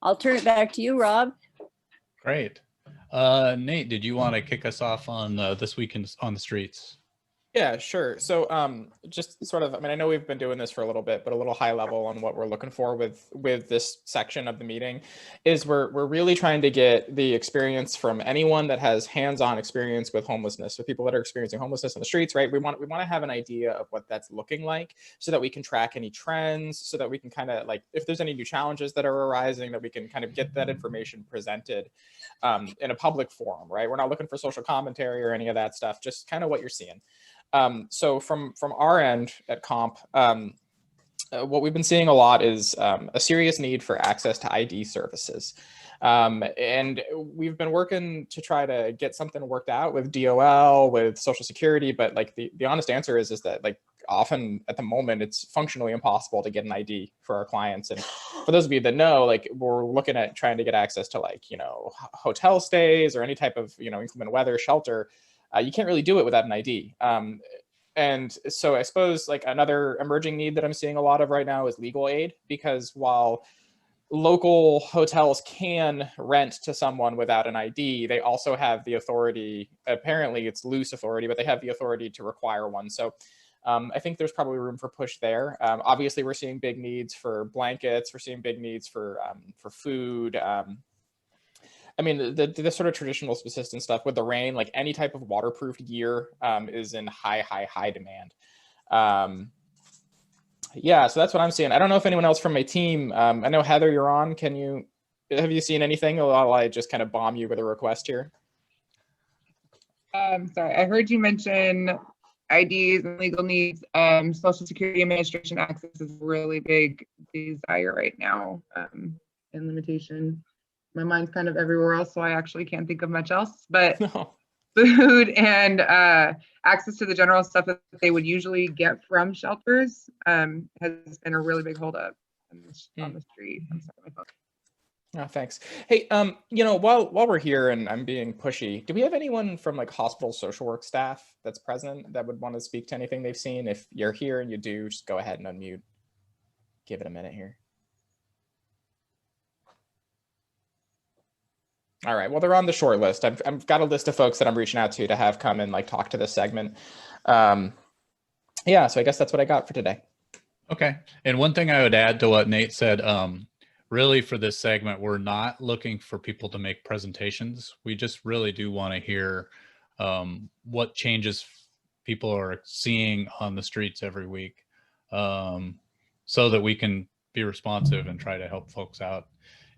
I'll turn it back to you, Rob. Great. Nate, did you want to kick us off on this week on the streets? Yeah, sure. So just sort of, I mean, I know we've been doing this for a little bit, but a little high level on what we're looking for with this section of the meeting is we're really trying to get the experience from anyone that has hands-on experience with homelessness. So people that are experiencing homelessness on the streets, right? We want to have an idea of what that's looking like so that we can track any trends, so that we can kind of like, if there's any new challenges that are arising, that we can kind of get that information presented in a public forum, right? We're not looking for social commentary or any of that stuff, just kind of what you're seeing. So from our end at Comp, what we've been seeing a lot is a serious need for access to ID services. And we've been working to try to get something worked out with DOL, with Social Security, but like the honest answer is that like often at the moment it's functionally impossible to get an ID for our clients. And for those of you that know, like we're looking at trying to get access to like, you know, hotel stays or any type of, you know, inclement weather shelter. You can't really do it without an ID. And so I suppose like another emerging need that I'm seeing a lot of right now is legal aid, because while local hotels can rent to someone without an ID, they also have the authority, apparently it's loose authority, but they have the authority to require one. So I think there's probably room for push there. Obviously, we're seeing big needs for blankets. We're seeing big needs for food. I mean, the sort of traditional subsistence stuff with the rain, like any type of waterproof gear is in high demand. Yeah, so that's what I'm seeing. I don't know if anyone else from my team, I know Heather, you're on. Have you seen anything, or will I just kind of bomb you with a request here? Sorry, I heard you mention IDs and legal needs. Social Security Administration access is a really big desire right now, and limitation. My mind's kind of everywhere else, so I actually can't think of much else, but no. Food and access to the general stuff that they would usually get from shelters has been a really big holdup on the street. I'm sorry, my phone. Oh, thanks. Hey, you know, while we're here and I'm being pushy, do we have anyone from like hospital social work staff that's present that would want to speak to anything they've seen? If you're here and you do, just go ahead and unmute. Give it a minute here. All right, well, they're on the short list. I've got a list of folks that I'm reaching out to have come and like talk to this segment. Yeah, so I guess that's what I got for today. Okay, and one thing I would add to what Nate said, really for this segment, we're not looking for people to make presentations. We just really do want to hear what changes people are seeing on the streets every week, so that we can be responsive and try to help folks out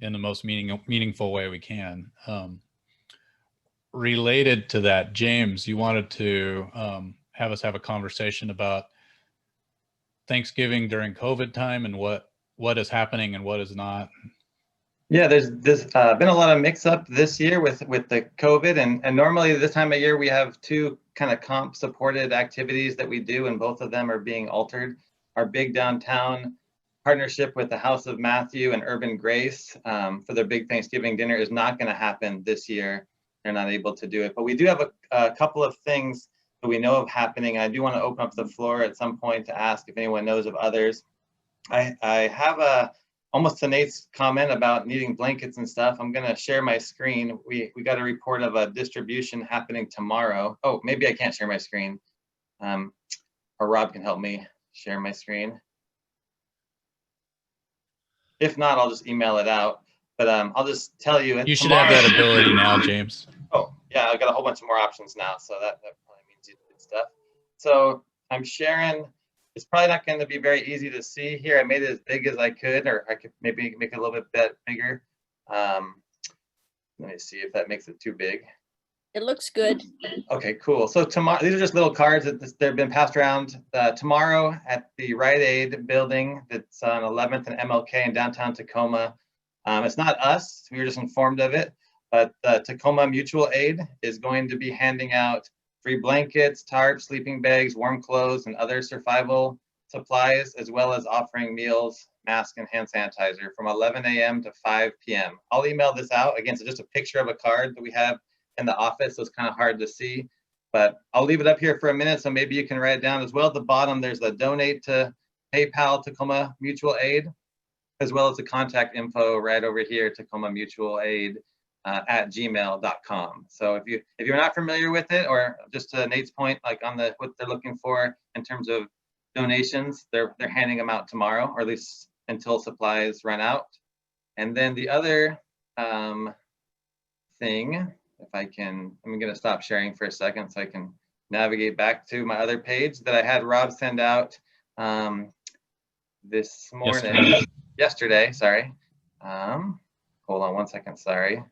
in the most meaningful way we can. Related to that, James, you wanted to have us have a conversation about Thanksgiving during COVID time and what is happening and what is not. Yeah, there's been a lot of mix up this year with the COVID, and normally this time of year we have two kind of comp supported activities that we do, and both of them are being altered. Our big downtown partnership with the House of Matthew and Urban Grace for their big Thanksgiving dinner is not going to happen this year. They're not able to do it, but we do have a couple of things that we know of happening. I do want to open up the floor at some point to ask if anyone knows of others. I have almost to Nate's comment about needing blankets and stuff. I'm going to share my screen. We got a report of a distribution happening tomorrow. Oh, maybe I can't share my screen, or Rob can help me share my screen. If not, I'll just email it out. But I'll just tell you. You should have that ability now, James. Oh, yeah, I've got a whole bunch of more options now. So that probably means you did stuff. So I'm sharing. It's probably not going to be very easy to see here. I made it as big as I could, or I could maybe make it a little bit bigger. Let me see if that makes it too big. It looks good. Okay, cool. So tomorrow, these are just little cards that they've been passed around. Tomorrow at the Rite Aid building that's on 11th and MLK in downtown Tacoma. It's not us, we were just informed of it, but Tacoma Mutual Aid is going to be handing out free blankets, tarps, sleeping bags, warm clothes, and other survival supplies, as well as offering meals, masks, and hand sanitizer from 11 a.m. to 5 p.m. I'll email this out. Again, so just a picture of a card that we have in the office, so it's kind of hard to see, but I'll leave it up here for a minute, so maybe you can write it down as well. At the bottom, there's a donate to PayPal Tacoma Mutual Aid. as well as the contact info right over here, Tacoma Mutual Aid at gmail.com. So if you're not familiar with it, or just to Nate's point, like on what they're looking for in terms of donations, they're handing them out tomorrow, or at least until supplies run out. And then the other thing, if I can, I'm going to stop sharing for a second so I can navigate back to my other page that I had Rob send out this morning, yesterday, sorry. Hold on one second, sorry,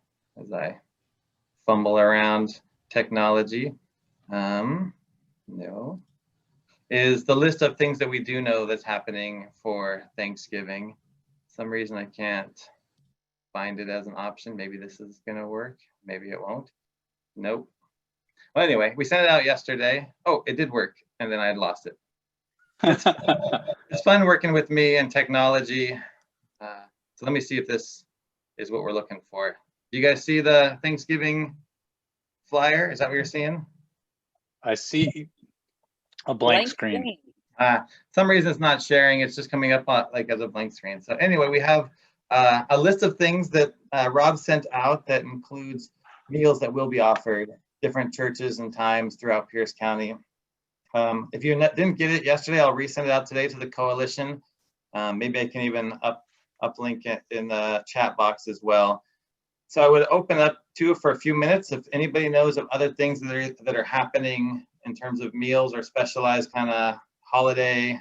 as I fumble around technology. No, is the list of things that we do know that's happening for Thanksgiving. For some reason I can't find it as an option. Maybe this is gonna work, maybe it won't. Nope. Well, anyway, we sent it out yesterday. Oh, it did work, and then I had lost it. It's fun working with me and technology. So let me see if this is what we're looking for. Do you guys see the Thanksgiving flyer? Is that what you're seeing? I see a blank screen. Some reason it's not sharing. It's just coming up like as a blank screen. So anyway, we have a list of things that Rob sent out that includes meals that will be offered, different churches and times throughout Pierce County. If you didn't get it yesterday, I'll resend it out today to the coalition. Maybe I can even uplink it in the chat box as well. So I would open up for a few minutes. If anybody knows of other things that are happening in terms of meals or specialized kind of holiday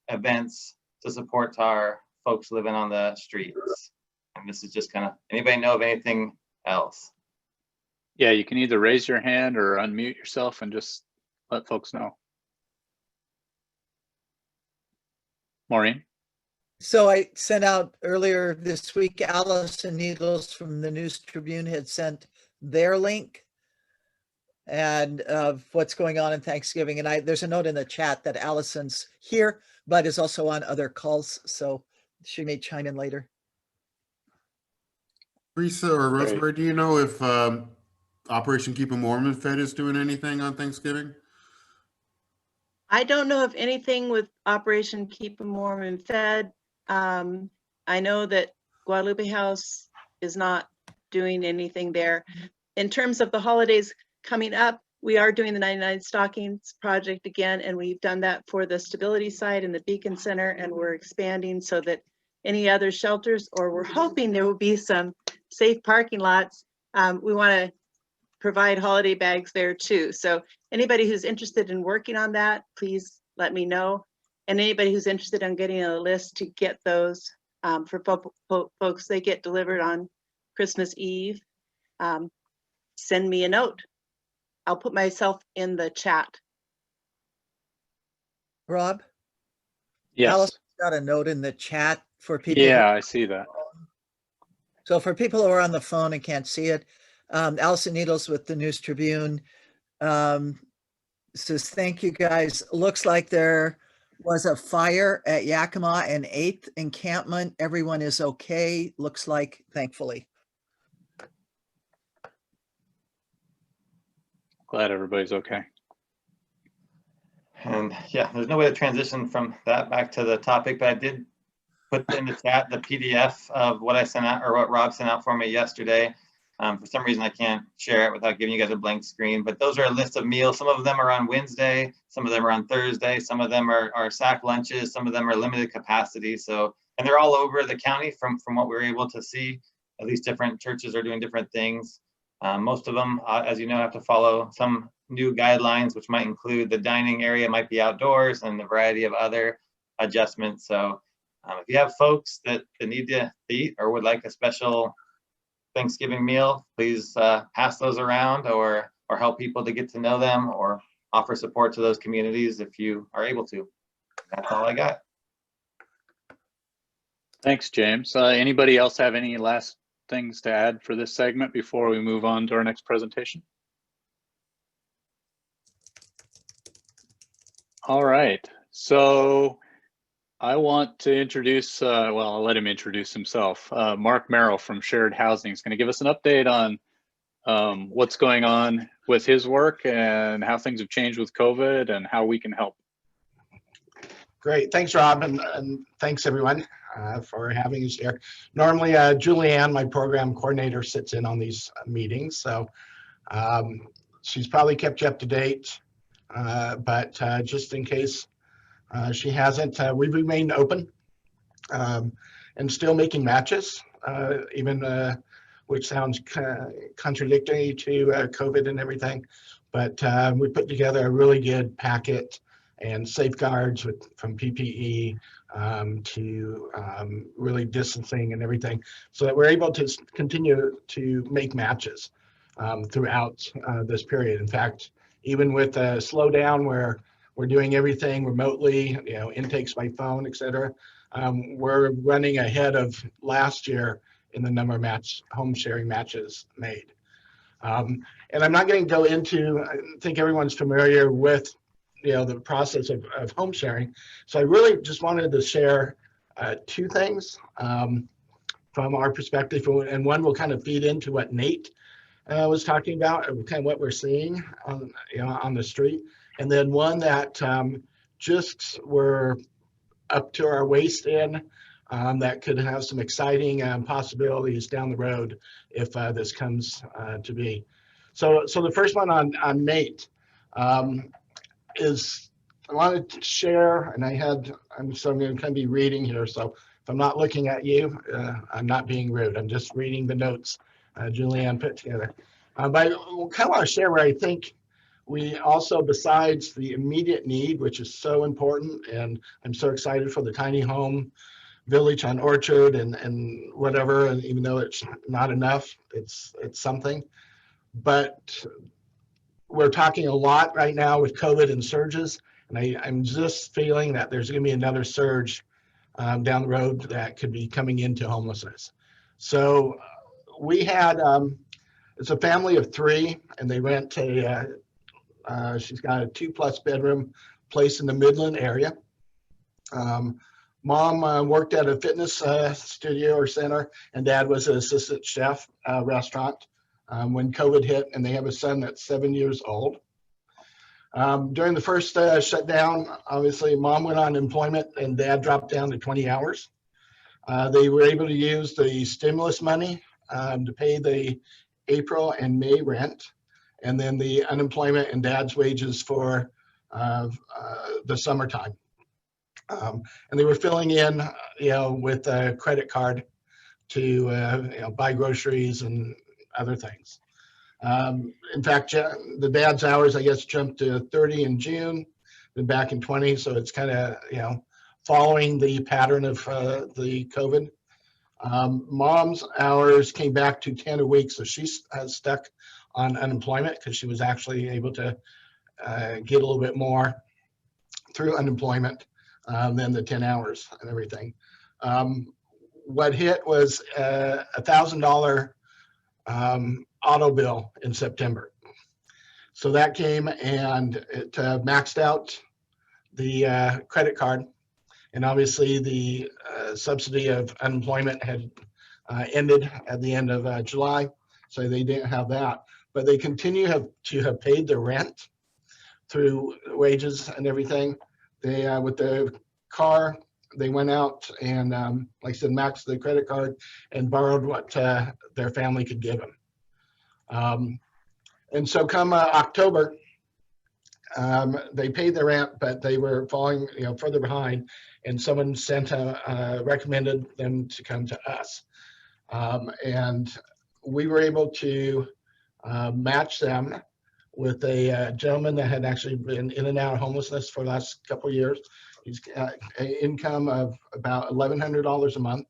events to support our folks living on the streets. And this is just kind of, anybody know of anything else? Yeah, you can either raise your hand or unmute yourself and just let folks know. Maureen? So I sent out earlier this week, Allison Needles from the News Tribune had sent their link and of what's going on in Thanksgiving. And there's a note in the chat that Allison's here, but is also on other calls. So she may chime in later. Teresa or Rosemary, do you know if Operation Keep 'em Warm and Fed is doing anything on Thanksgiving? I don't know of anything with Operation Keep 'em Warm and Fed. I know that Guadalupe House is not doing anything there. In terms of the holidays coming up, we are doing the 99 Stockings project again, and we've done that for the Stability side and the Beacon Center, and we're expanding so that any other shelters, or we're hoping there will be some safe parking lots. We want to provide holiday bags there too. So anybody who's interested in working on that, please let me know. And anybody who's interested in getting a list to get those for folks, they get delivered on Christmas Eve. Send me a note. I'll put myself in the chat. Rob? Yes. Allison got a note in the chat for people. Yeah, I see that. So for people who are on the phone and can't see it, Allison Needles with the News Tribune says, thank you guys. Looks like there was a fire at Yakima and 8th encampment. Everyone is okay. Looks like, thankfully. Glad everybody's okay. And yeah, there's no way to transition from that back to the topic, but I did put in the chat the PDF of what I sent out, or what Rob sent out for me yesterday. For some reason, I can't share it without giving you guys a blank screen, but those are a list of meals. Some of them are on Wednesday, some of them are on Thursday, some of them are sack lunches, some of them are limited capacity. So, and they're all over the county from what we were able to see. At least different churches are doing different things. Most of them, as you know, have to follow some new guidelines, which might include the dining area might be outdoors and a variety of other adjustments. So if you have folks that need to eat or would like a special Thanksgiving meal, please pass those around or help people to get to know them or offer support to those communities if you are able to. That's all I got. Thanks, James. Anybody else have any last things to add for this segment before we move on to our next presentation? All right, so I want to introduce, well, I'll let him introduce himself. Mark Merrill from Shared Housing is going to give us an update on what's going on with his work and how things have changed with COVID and how we can help. Great, thanks Rob, and thanks everyone. for having us here. Normally, Julianne, my program coordinator, sits in on these meetings, so she's probably kept you up to date. But just in case she hasn't, we've remained open and still making matches, even which sounds contradictory to COVID and everything. But we put together a really good packet and safeguards from PPE to really distancing and everything, so that we're able to continue to make matches throughout this period. In fact, even with a slowdown where we're doing everything remotely, intakes by phone, et cetera, we're running ahead of last year in the number of home sharing matches made. And I'm not going to go into, I think everyone's familiar with the process of home sharing. So I really just wanted to share two things from our perspective, and one will kind of feed into what Nate was talking about, kind of what we're seeing on the street, and then one that just we're up to our waist in, that could have some exciting possibilities down the road if this comes to be. So the first one on Nate is, I wanted to share, and I'm going to kind of be reading here, so if I'm not looking at you, I'm not being rude. I'm just reading the notes Julianne put together. But I kind of want to share where I think we also, besides the immediate need, which is so important, and I'm so excited for the tiny home village on Orchard and whatever, and even though it's not enough, it's something. But we're talking a lot right now with COVID and surges, and I'm just feeling that there's going to be another surge down the road that could be coming into homelessness. So we had, it's a family of three, and they rent she's got a 2+ bedroom place in the Midland area. Mom worked at a fitness studio or center, and dad was an assistant chef restaurant when COVID hit, and they have a son that's 7 years old. During the first shutdown, obviously mom went on employment and dad dropped down to 20 hours. They were able to use the stimulus money to pay the April and May rent, and then the unemployment and dad's wages for the summertime. And they were filling in, with a credit card to buy groceries and other things. In fact, the dad's hours, I guess, jumped to 30 in June, then back in 20. So it's kind of, following the pattern of the COVID. Mom's hours came back to 10 a week. So she's stuck on unemployment because she was actually able to get a little bit more through unemployment than the 10 hours and everything. What hit was a $1,000 auto bill in September. So that came and it maxed out the credit card, and obviously the subsidy of unemployment had ended at the end of July, so they didn't have that. But they continue to have paid their rent through wages and everything. They with the car, they went out and like I said, maxed the credit card and borrowed what their family could give them. And so come October, they paid their rent, but they were falling further behind, and someone recommended them to come to us. And we were able to match them with a gentleman that had actually been in and out of homelessness for the last couple of years. He's got an income of about $1,100 a month,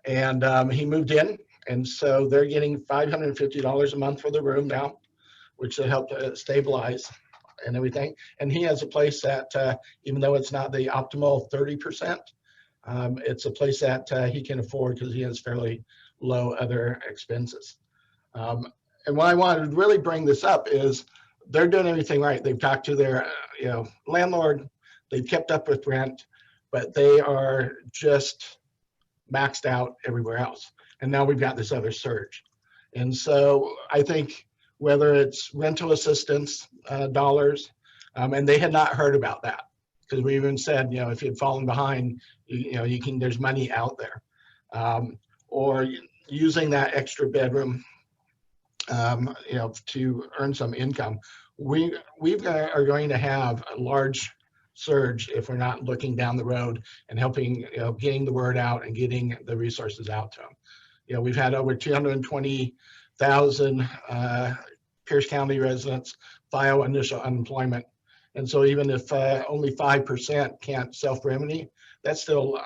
and he moved in, and so they're getting $550 a month for the room now, which will help stabilize and everything. And he has a place that, even though it's not the optimal 30%, it's a place that he can afford because he has fairly low other expenses. And what I wanted to really bring this up is they're doing everything right. They've talked to their landlord, they've kept up with rent, but they are just maxed out everywhere else. And now we've got this other surge. And so I think whether it's rental assistance dollars, and they had not heard about that. because we even said, you know, if you'd fallen behind, you know, there's money out there. Or using that extra bedroom, you know, to earn some income. We are going to have a large surge if we're not looking down the road and helping, you know, getting the word out and getting the resources out to them. You know, we've had over 220,000 Pierce County residents file initial unemployment. And so even if only 5% can't self-remedy, that's still,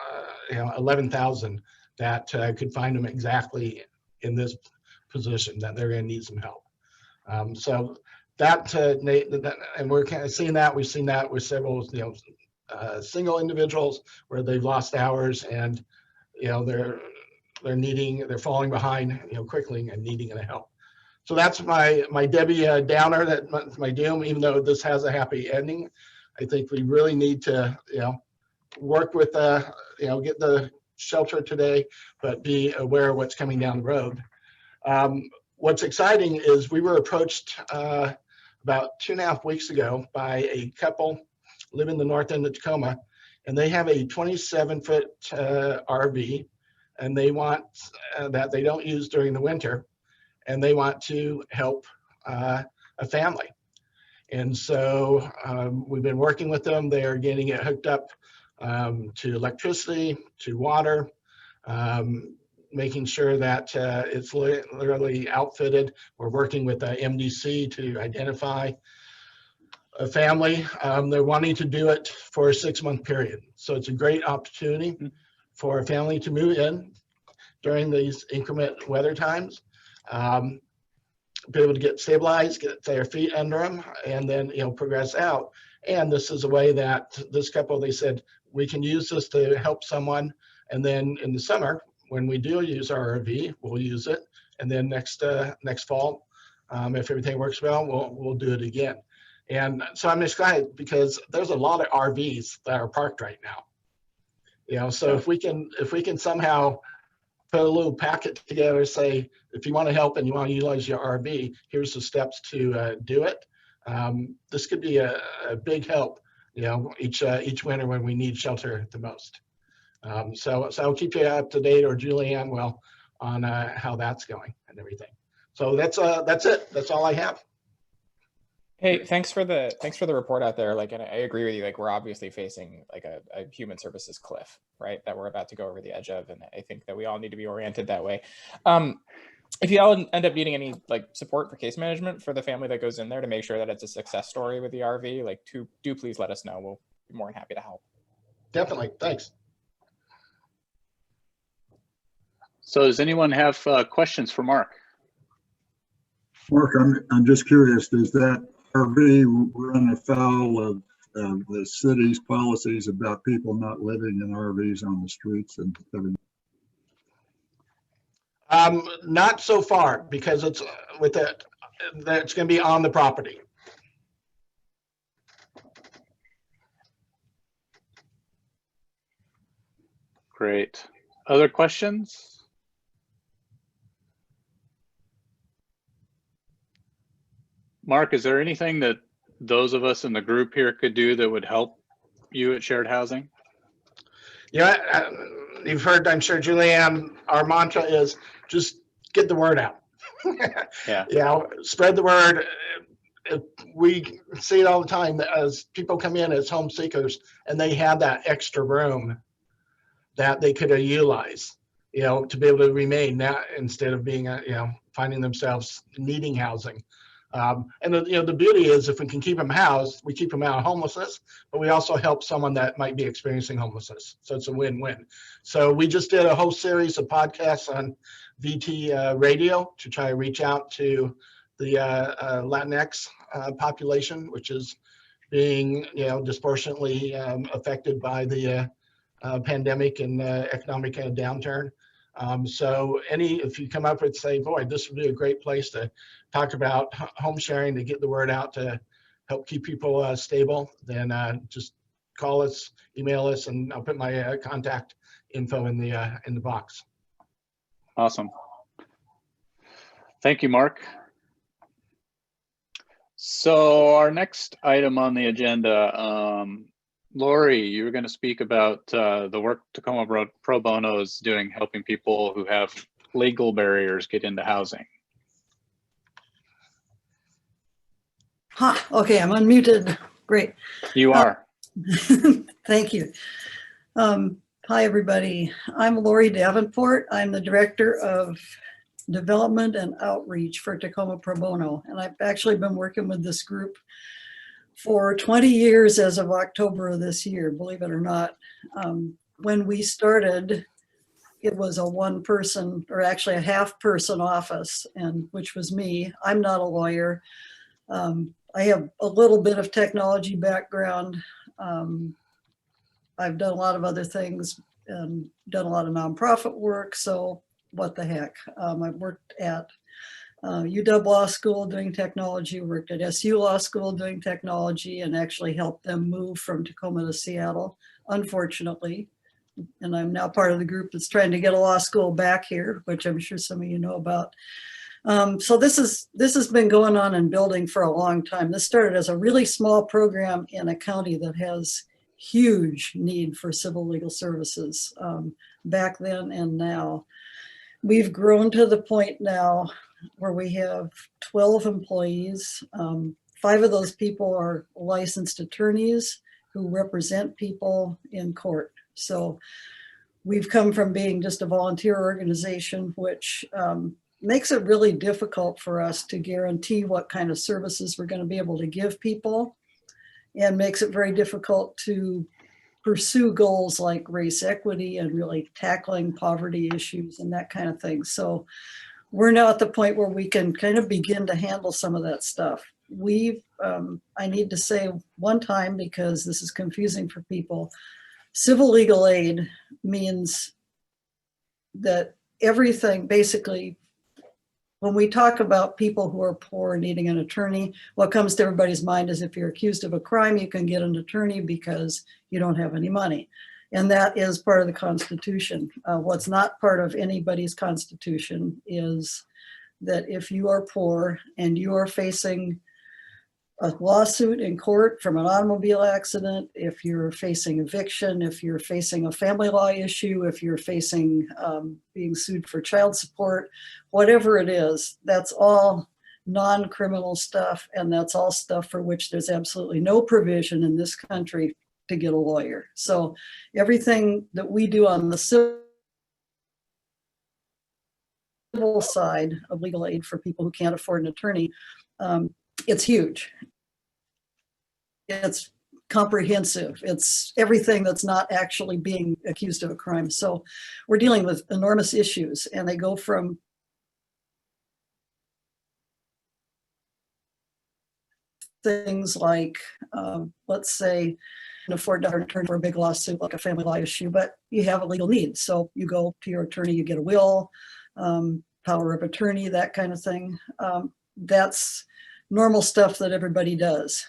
you know, 11,000 that could find them exactly in this position that they're going to need some help. So that, and we're kind of seeing that. We've seen that with several, you know, single individuals where they've lost hours and, you know, they're falling behind, you know, quickly and needing the help. So that's my Debbie Downer, that's my doom, even though this has a happy ending. I think we really need to, you know, work with, you know, get the shelter today, but be aware of what's coming down the road. What's exciting is we were approached about 2.5 weeks ago by a couple live in the north end of Tacoma, and they have a 27-foot RV, and they want that they don't use during the winter, and they want to help a family. And so we've been working with them. They are getting it hooked up to electricity, to water, making sure that it's literally outfitted. We're working with MDC to identify a family. They're wanting to do it for a 6-month period. So it's a great opportunity for a family to move in during these inclement weather times, be able to get stabilized, get their feet under them, and then, you know, progress out. And this is a way that this couple, they said, we can use this to help someone. And then in the summer, when we do use our RV, we'll use it. And then next fall, if everything works well, we'll do it again. And so I'm excited because there's a lot of RVs that are parked right now. You know, so if we can somehow put a little packet together, say, if you want to help and you want to utilize your RV, here's the steps to do it. This could be a big help, you know, each winter when we need shelter the most. So I'll keep you up to date, or Julianne will, on how that's going and everything. So that's it. That's all I have. Hey, thanks for the report out there. Like, and I agree with you. Like, we're obviously facing like a human services cliff, right? That we're about to go over the edge of, and I think that we all need to be oriented that way. If you all end up needing any like support for case management for the family that goes in there to make sure that it's a success story with the RV, like, do please let us know. We'll be more than happy to help. Definitely. Thanks. So does anyone have questions for Mark? Mark, I'm just curious, does that RV run afoul of the city's policies about people not living in RVs on the streets and everything? Not so far, because it's with it, that's going to be on the property. Great. Other questions? Mark, is there anything that those of us in the group here could do that would help you at Shared Housing? Yeah, you've heard, I'm sure, Julianne, our mantra is just get the word out. Yeah. You know, spread the word. We see it all the time as people come in as home seekers and they have that extra room that they could utilize, you know, to be able to remain now instead of being, you know, finding themselves needing housing. And you know, the beauty is if we can keep them housed, we keep them out of homelessness, but we also help someone that might be experiencing homelessness. So it's a win-win. So we just did a whole series of podcasts on VT radio to try to reach out to the Latinx population, which is being, you know, disproportionately affected by the pandemic and economic downturn. So if you come up with, say, boy, this would be a great place to talk about home sharing, to get the word out, to help keep people stable, then just call us, email us, and I'll put my contact info in the box. Awesome. Thank you, Mark. So our next item on the agenda, Lori, you were going to speak about the work Tacoma Pro Bono is doing, helping people who have legal barriers get into housing. Huh, okay, I'm unmuted. Great. You are. Thank you. Hi, everybody. I'm Lori Davenport. I'm the Director of Development and Outreach for Tacoma Pro Bono. And I've actually been working with this group for 20 years as of October of this year, believe it or not. When we started, it was a one person, or actually a half person office, and which was me. I'm not a lawyer. I have a little bit of technology background. I've done a lot of other things and done a lot of nonprofit work. So what the heck? I've worked at UW Law School doing technology, worked at SU Law School doing technology, and actually helped them move from Tacoma to Seattle, unfortunately. And I'm now part of the group that's trying to get a law school back here, which I'm sure some of you know about. So this has been going on and building for a long time. This started as a really small program in a county that has huge need for civil legal services back then and now. We've grown to the point now where we have 12 employees. 5 of those people are licensed attorneys who represent people in court. So we've come from being just a volunteer organization, which makes it really difficult for us to guarantee what kind of services we're going to be able to give people, and makes it very difficult to pursue goals like race equity and really tackling poverty issues and that kind of thing. So we're now at the point where we can kind of begin to handle some of that stuff. I need to say one time, because this is confusing for people, civil legal aid means that everything, basically, when we talk about people who are poor needing an attorney, what comes to everybody's mind is if you're accused of a crime, you can get an attorney because you don't have any money. And that is part of the Constitution. What's not part of anybody's Constitution is that if you are poor and you are facing a lawsuit in court from an automobile accident, if you're facing eviction, if you're facing a family law issue, if you're facing being sued for child support, whatever it is, that's all non-criminal stuff. And that's all stuff for which there's absolutely no provision in this country to get a lawyer. So everything that we do on the civil side of legal aid for people who can't afford an attorney, it's huge. It's comprehensive. It's everything that's not actually being accused of a crime. So we're dealing with enormous issues, and they go from things like, let's say, you can afford to hire an attorney for a big lawsuit like a family law issue, but you have a legal need. So you go to your attorney, you get a will, power of attorney, that kind of thing. That's normal stuff that everybody does.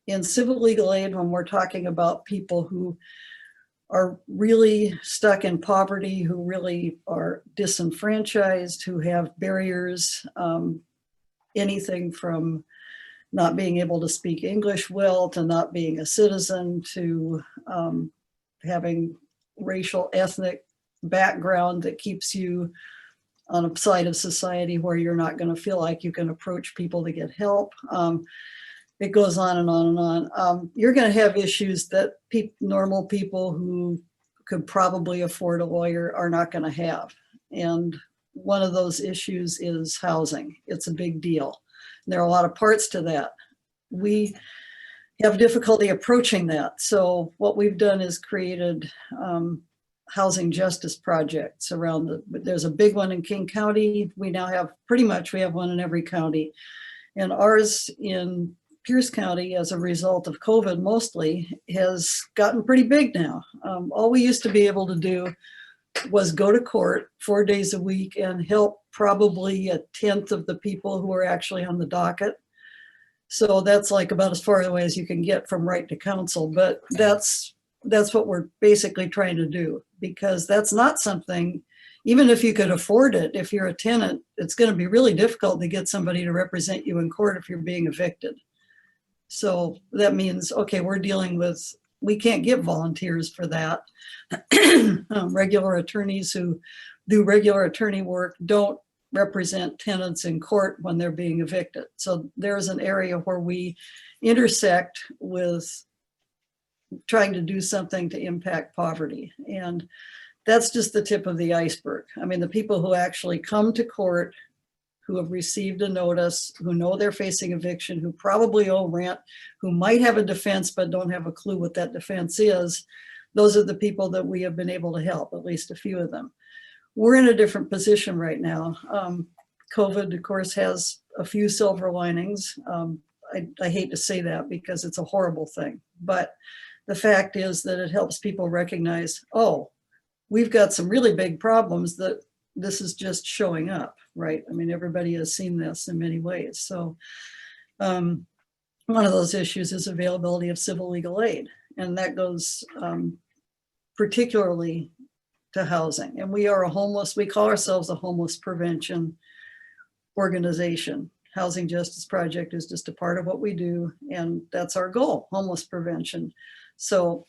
In civil legal aid, when we're talking about people who are really stuck in poverty, who really are disenfranchised, who have barriers, anything from not being able to speak English well, to not being a citizen, to having racial, ethnic background that keeps you on a side of society where you're not going to feel like you can approach people to get help. It goes on and on and on. You're going to have issues that normal people who could probably afford a lawyer are not going to have. And one of those issues is housing. It's a big deal. And there are a lot of parts to that. We have difficulty approaching that. So what we've done is created housing justice projects around there's a big one in King County. We now have we have one in every county. And ours in Pierce County, as a result of COVID mostly, has gotten pretty big now. All we used to be able to do was go to court 4 days a week and help probably 1/10 of the people who are actually on the docket. So that's like about as far away as you can get from right to counsel. But that's what we're basically trying to do, because that's not something, even if you could afford it, if you're a tenant, it's going to be really difficult to get somebody to represent you in court if you're being evicted. So that means, okay, we're dealing with we can't get volunteers for that. Regular attorneys who do regular attorney work don't represent tenants in court when they're being evicted. So there's an area where we intersect with trying to do something to impact poverty. And that's just the tip of the iceberg. I mean, the people who actually come to court, who have received a notice, who know they're facing eviction, who probably owe rent, who might have a defense but don't have a clue what that defense is, those are the people that we have been able to help, at least a few of them. We're in a different position right now. COVID, of course, has a few silver linings. I hate to say that because it's a horrible thing, but the fact is that it helps people recognize, oh, we've got some really big problems that this is just showing up, right? I mean, everybody has seen this in many ways. So one of those issues is availability of civil legal aid. And that goes particularly to housing. And we call ourselves a homeless prevention organization. Housing Justice Project is just a part of what we do. And that's our goal, homeless prevention. So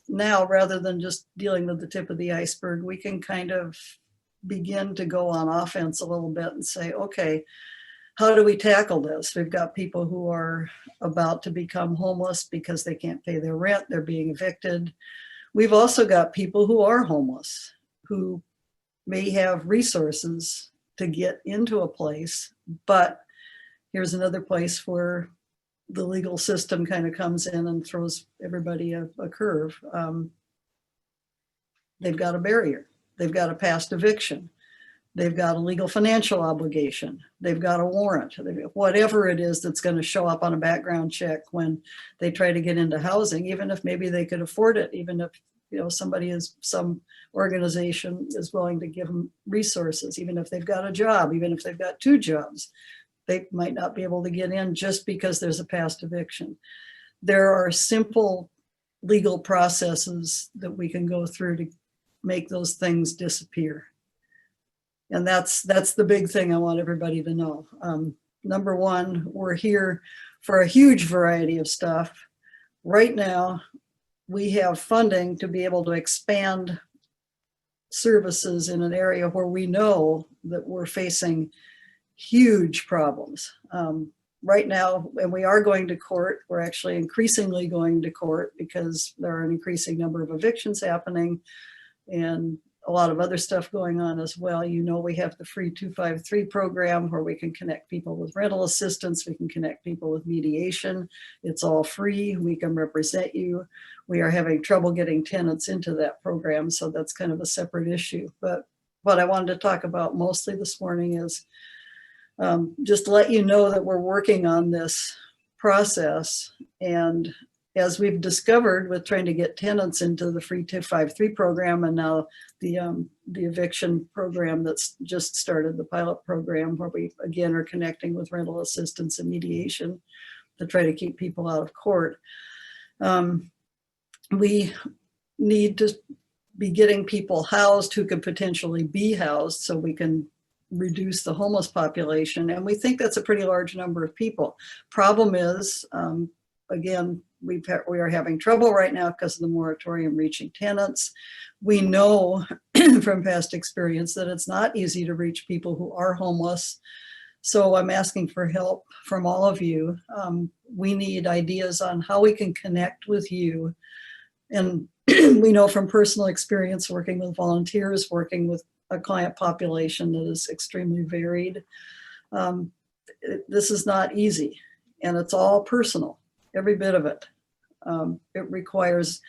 now, rather than just dealing with the tip of the iceberg, we can kind of begin to go on offense a little bit and say, okay, how do we tackle this? We've got people who are about to become homeless because they can't pay their rent, they're being evicted. We've also got people who are homeless, who may have resources to get into a place, but here's another place where the legal system kind of comes in and throws everybody a curve. They've got a barrier. They've got a past eviction. They've got a legal financial obligation. They've got a warrant. Whatever it is that's going to show up on a background check when they try to get into housing, even if maybe they could afford it, even if some organization is willing to give them resources, even if they've got a job, even if they've got 2 jobs, they might not be able to get in just because there's a past eviction. There are simple legal processes that we can go through to make those things disappear. And that's the big thing I want everybody to know. Number one, we're here for a huge variety of stuff. Right now, we have funding to be able to expand services in an area where we know that we're facing huge problems. Right now, and we are going to court, we're actually increasingly going to court because there are an increasing number of evictions happening and a lot of other stuff going on as well. You know, we have the free 253 program where we can connect people with rental assistance. We can connect people with mediation. It's all free. We can represent you. We are having trouble getting tenants into that program. So that's kind of a separate issue. But what I wanted to talk about mostly this morning is just to let you know that we're working on this process. And as we've discovered with trying to get tenants into the free 253 program and now the eviction program that's just started, the pilot program where we again are connecting with rental assistance and mediation to try to keep people out of court. We need to be getting people housed who could potentially be housed so we can reduce the homeless population. And we think that's a pretty large number of people. Problem is, again, we are having trouble right now because of the moratorium reaching tenants. We know from past experience that it's not easy to reach people who are homeless. So I'm asking for help from all of you. We need ideas on how we can connect with you. And we know from personal experience working with volunteers, working with a client population that is extremely varied. This is not easy, and it's all personal, every bit of it. It requires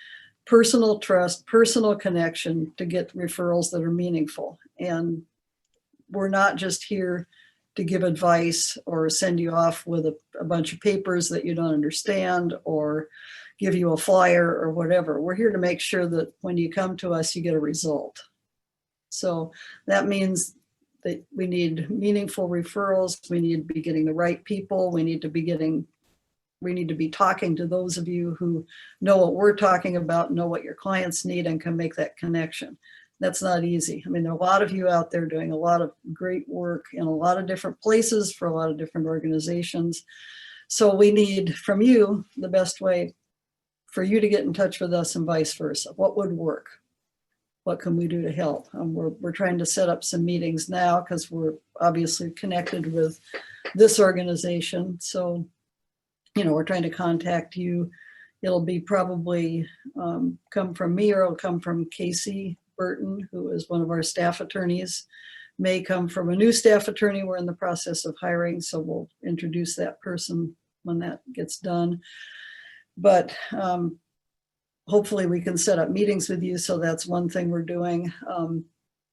personal trust, personal connection to get referrals that are meaningful. And we're not just here to give advice or send you off with a bunch of papers that you don't understand or give you a flyer or whatever. We're here to make sure that when you come to us, you get a result. So that means that we need meaningful referrals. We need to be getting the right people. We need to be talking to those of you who know what we're talking about, know what your clients need, and can make that connection. That's not easy. I mean, there are a lot of you out there doing a lot of great work in a lot of different places for a lot of different organizations. So we need from you the best way for you to get in touch with us and vice versa. What would work? What can we do to help? We're trying to set up some meetings now because we're obviously connected with this organization. So, you know, we're trying to contact you. It'll be probably come from me, or it'll come from Casey Burton, who is one of our staff attorneys. May come from a new staff attorney we're in the process of hiring, so we'll introduce that person when that gets done. But hopefully we can set up meetings with you, so that's one thing we're doing.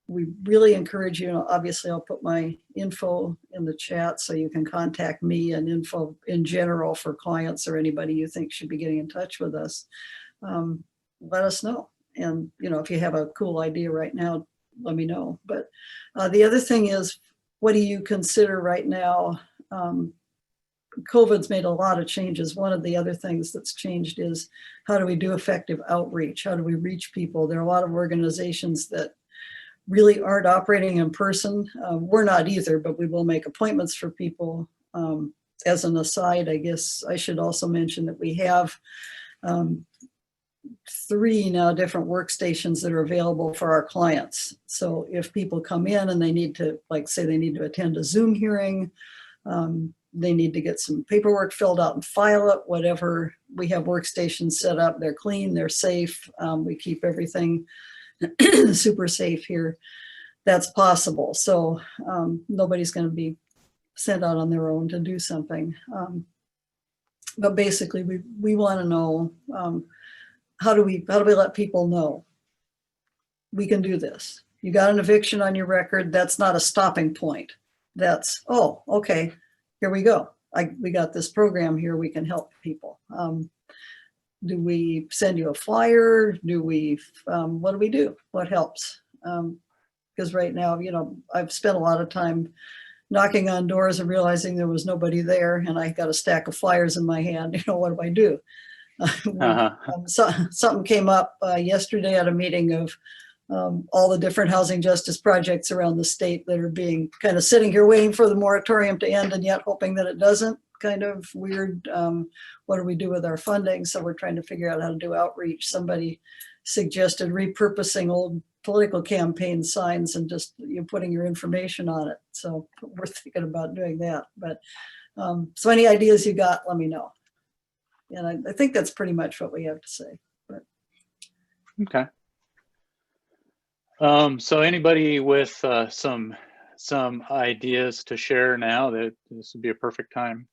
We really encourage you, obviously I'll put my info in the chat so you can contact me, and info in general for clients or anybody you think should be getting in touch with us. Let us know. And, you know, if you have a cool idea right now, let me know. But the other thing is, what do you consider right now? COVID's made a lot of changes. One of the other things that's changed is, how do we do effective outreach? How do we reach people? There are a lot of organizations that really aren't operating in person. We're not either, but we will make appointments for people. As an aside, I guess I should also mention that we have 3 now different workstations that are available for our clients. So if people come in and they need to, like, say they need to attend a Zoom hearing, they need to get some paperwork filled out and file it, whatever, we have workstations set up. They're clean, they're safe. We keep everything super safe here. That's possible. So nobody's going to be sent out on their own to do something. But basically, we want to know, how do we let people know we can do this? You got an eviction on your record. That's not a stopping point. That's, oh, okay, here we go. We got this program here. We can help people. Do we send you a flyer? Do we, what do we do? What helps? Because right now, you know, I've spent a lot of time knocking on doors and realizing there was nobody there, and I got a stack of flyers in my hand. You know, what do I do? Something came up yesterday at a meeting of all the different housing justice projects around the state that are being kind of sitting here waiting for the moratorium to end and yet hoping that it doesn't. Kind of weird. What do we do with our funding? So we're trying to figure out how to do outreach. Somebody suggested repurposing old political campaign signs and just putting your information on it. So we're thinking about doing that. But so any ideas you got, let me know. And I think that's pretty much what we have to say. But. Okay. So anybody with some ideas to share now, that this would be a perfect time.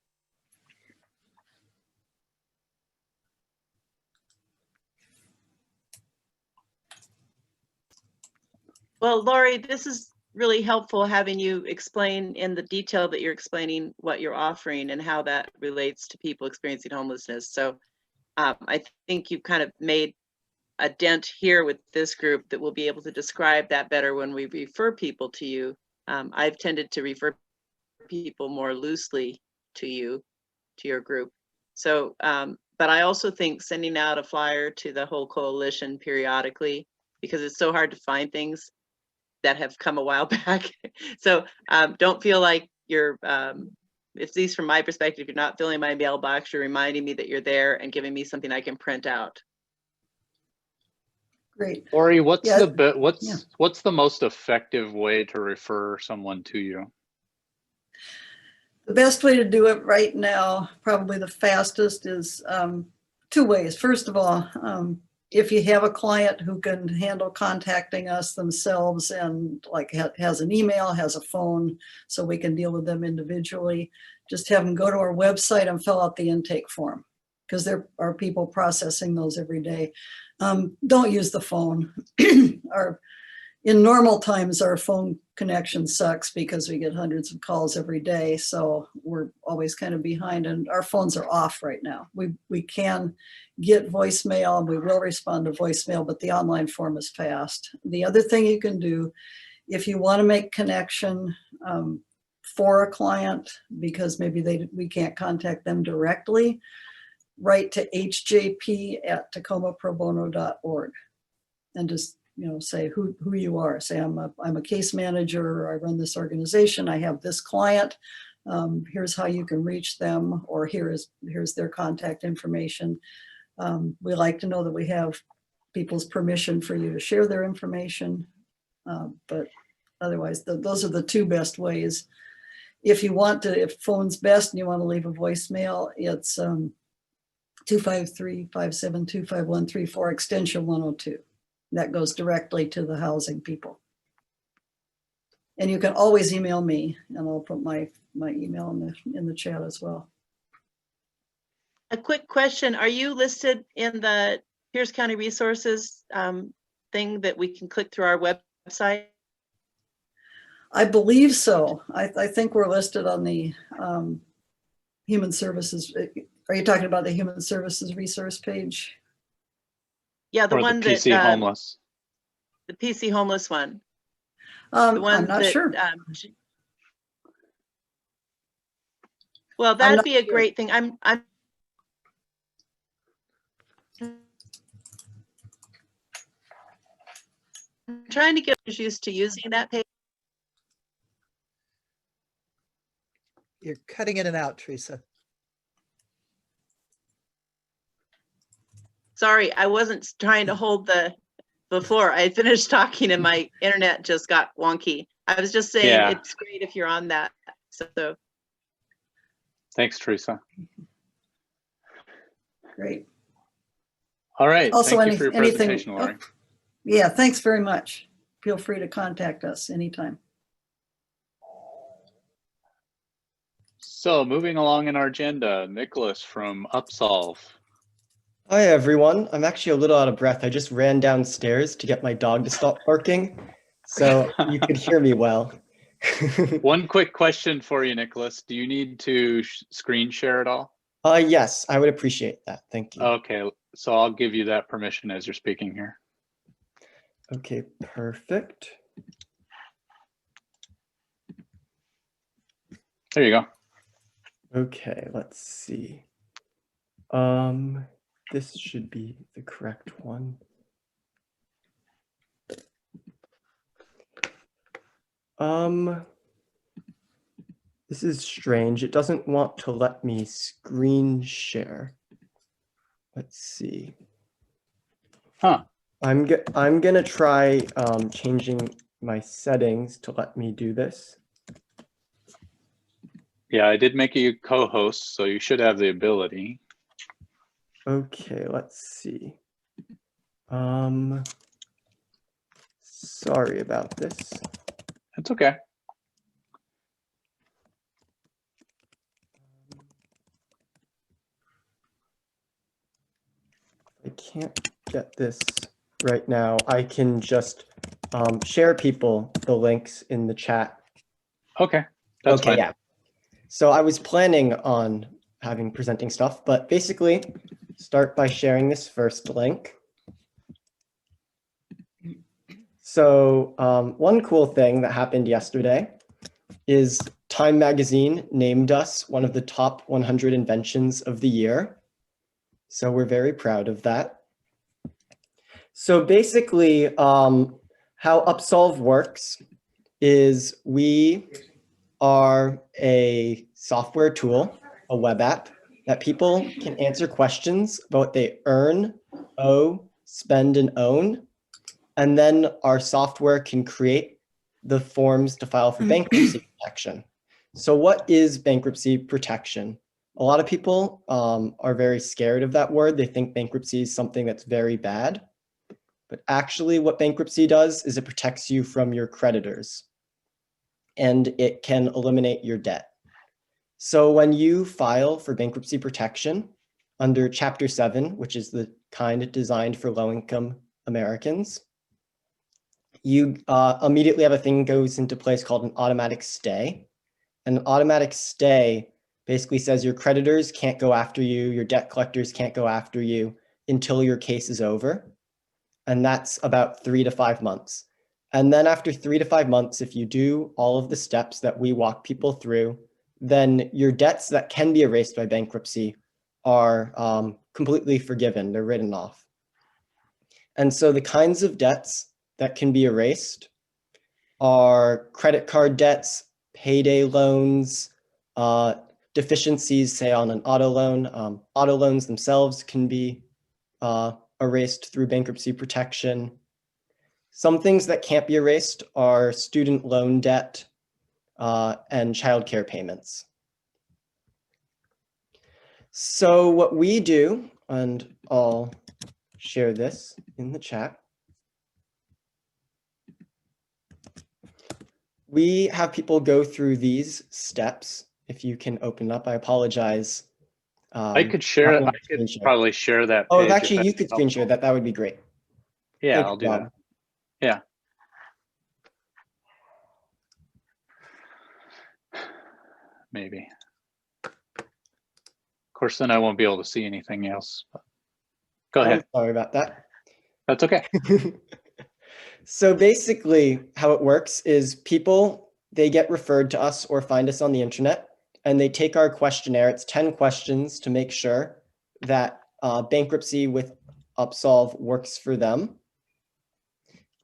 Well, Lori, this is really helpful having you explain in the detail that you're explaining what you're offering and how that relates to people experiencing homelessness. So I think you've kind of made a dent here with this group that we'll be able to describe that better when we refer people to you. I've tended to refer people more loosely to you, to your group. So, but I also think sending out a flyer to the whole coalition periodically, because it's so hard to find things that have come a while back. So don't feel like you're, at least from my perspective, you're not filling my mailbox, you're reminding me that you're there and giving me something I can print out. Great. Lori, what's the most effective way to refer someone to you? The best way to do it right now, probably the fastest, is 2 ways. First of all, if you have a client who can handle contacting us themselves and like has an email, has a phone, so we can deal with them individually, just have them go to our website and fill out the intake form, because there are people processing those every day. Don't use the phone. In normal times, our phone connection sucks because we get hundreds of calls every day. So we're always kind of behind, and our phones are off right now. We can get voicemail and we will respond to voicemail, but the online form is fast. The other thing you can do, if you want to make connection for a client, because maybe we can't contact them directly, write to hjp@tacomaprobono.org and just say who you are. Say I'm a case manager, or I run this organization, I have this client, here's how you can reach them, or here's their contact information. We like to know that we have people's permission for you to share their information. But otherwise, those are the two best ways. If you want to, if phone's best and you want to leave a voicemail, it's 253-572-5134 extension 102. That goes directly to the housing people. And you can always email me, and I'll put my email in the chat as well. A quick question. Are you listed in the Pierce County Resources thing that we can click through our website? I believe so. I think we're listed on the Human Services. Are you talking about the Human Services resource page? Yeah, the Or one the that PC homeless. the PC homeless one. The I'm one not that, sure. Well, I'm that'd not be a sure. great thing. I'm trying to get used to using that page. You're cutting in and out, Teresa. Sorry, I wasn't trying to hold the floor. I had finished talking and my internet just got wonky. I was just saying Yeah. it's great if you're on that. So Thanks, Teresa. Great. All right. Also, Thank you for your anything. presentation, Lori. Yeah, thanks very much. Feel free to contact us anytime. So moving along in our agenda, Nicholas from Upsolve. Hi everyone. I'm actually a little out of breath. I just ran downstairs to get my dog to stop barking, so you could hear me well. One quick question for you, Nicholas. Do you need to screen share at all? Yes, I would appreciate that. Thank you. Okay, so I'll give you that permission as you're speaking here. Okay, perfect. There you go. Okay, let's see. This should be the correct one. This is strange. It doesn't want to let me screen share. Let's see. Huh. I'm gonna try changing my settings to let me do this. Yeah, I did make you co-host, so you should have the ability. Okay, let's see. Sorry about this. It's okay. I can't get this right now. I can just share people the links in the chat. Okay, that's Okay, fine. yeah. So I was planning on presenting stuff, but basically start by sharing this first link. So one cool thing that happened yesterday is Time Magazine named us one of the top 100 inventions of the year. So we're very proud of that. So basically, how Upsolve works is we are a software tool, a web app, that people can answer questions about what they earn, owe, spend, and own. And then our software can create the forms to file for bankruptcy protection. So what is bankruptcy protection? A lot of people are very scared of that word. They think bankruptcy is something that's very bad. But actually what bankruptcy does is it protects you from your creditors, and it can eliminate your debt. So when you file for bankruptcy protection under Chapter 7, which is the kind designed for low-income Americans, you immediately have a thing goes into place called an automatic stay. And an automatic stay basically says your creditors can't go after you, your debt collectors can't go after you until your case is over. And that's about 3 to 5 months. And then after 3 to 5 months, if you do all of the steps that we walk people through, then your debts that can be erased by bankruptcy are completely forgiven. They're written off. And so the kinds of debts that can be erased are credit card debts, payday loans, deficiencies, say on an auto loan. Auto loans themselves can be erased through bankruptcy protection. Some things that can't be erased are student loan debt and childcare payments. So what we do, and I'll share this in the chat. We have people go through these steps. If you can open up, I apologize. I could share it. I could probably share that. Oh, page if if actually you that's could screen share helpful. that, that would be great. Yeah, Thank I'll you, do Rob. that. Yeah. Maybe. Of course, then I won't be able to see anything else. But go ahead. Sorry about that. That's okay. So basically how it works is people, they get referred to us or find us on the internet and they take our questionnaire. It's 10 questions to make sure that bankruptcy with Upsolve works for them.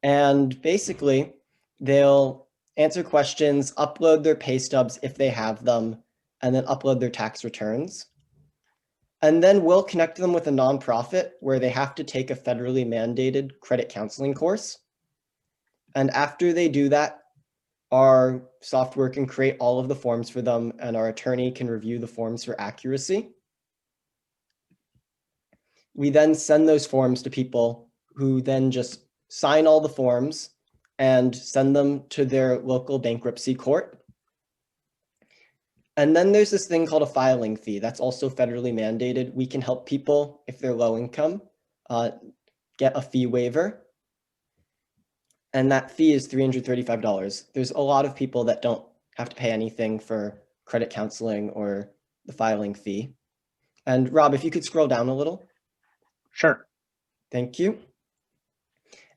And basically they'll answer questions, upload their pay stubs if they have them, and then upload their tax returns. And then we'll connect them with a nonprofit where they have to take a federally mandated credit counseling course. And after they do that, our software can create all of the forms for them and our attorney can review the forms for accuracy. We then send those forms to people who then just sign all the forms and send them to their local bankruptcy court. And then there's this thing called a filing fee that's also federally mandated. We can help people, if they're low income, get a fee waiver. And that fee is $335. There's a lot of people that don't have to pay anything for credit counseling or the filing fee. And Rob, if you could scroll down a little. Sure. Thank you.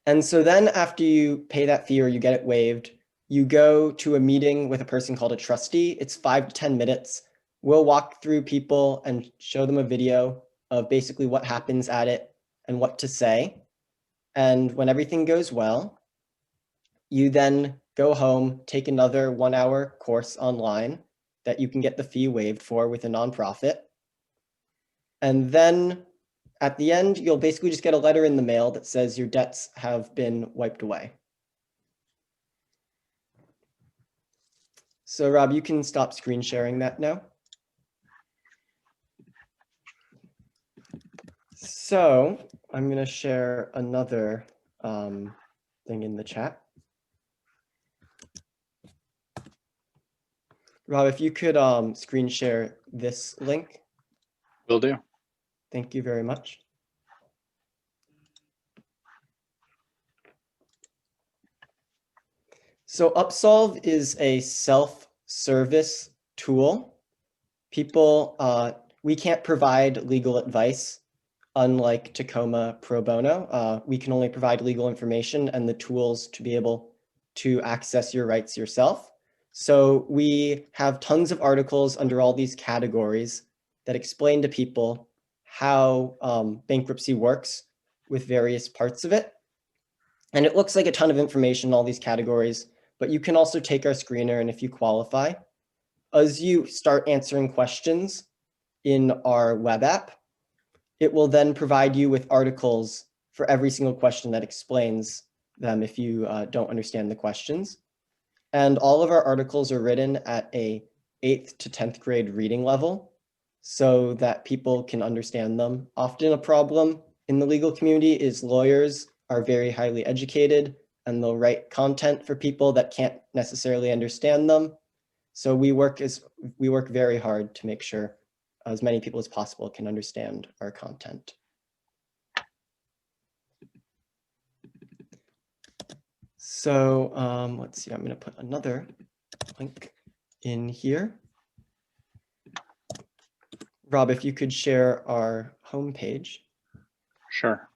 And so then after you pay that fee or you get it waived, you go to a meeting with a person called a trustee. It's 5 to 10 minutes. We'll walk through people and show them a video of basically what happens at it and what to say. And when everything goes well, you then go home, take another 1-hour course online that you can get the fee waived for with a nonprofit. And then at the end, you'll basically just get a letter in the mail that says your debts have been wiped away. So Rob, you can stop screen sharing that now. So I'm going to share another thing in the chat. Rob, if you could screen share this link. Will do. Thank you very much. So Upsolve is a self-service tool. People, we can't provide legal advice, unlike Tacoma Pro Bono. We can only provide legal information and the tools to be able to access your rights yourself. So we have tons of articles under all these categories that explain to people how bankruptcy works with various parts of it. And it looks like a ton of information in all these categories, but you can also take our screener, and if you qualify, as you start answering questions in our web app, it will then provide you with articles for every single question that explains them if you don't understand the questions. And all of our articles are written at a 8th to 10th grade reading level so that people can understand them. Often a problem in the legal community is lawyers are very highly educated and they'll write content for people that can't necessarily understand them. So we work very hard to make sure as many people as possible can understand our content. So let's see, I'm going to put another link in here. Rob, if you could share our homepage. Sure.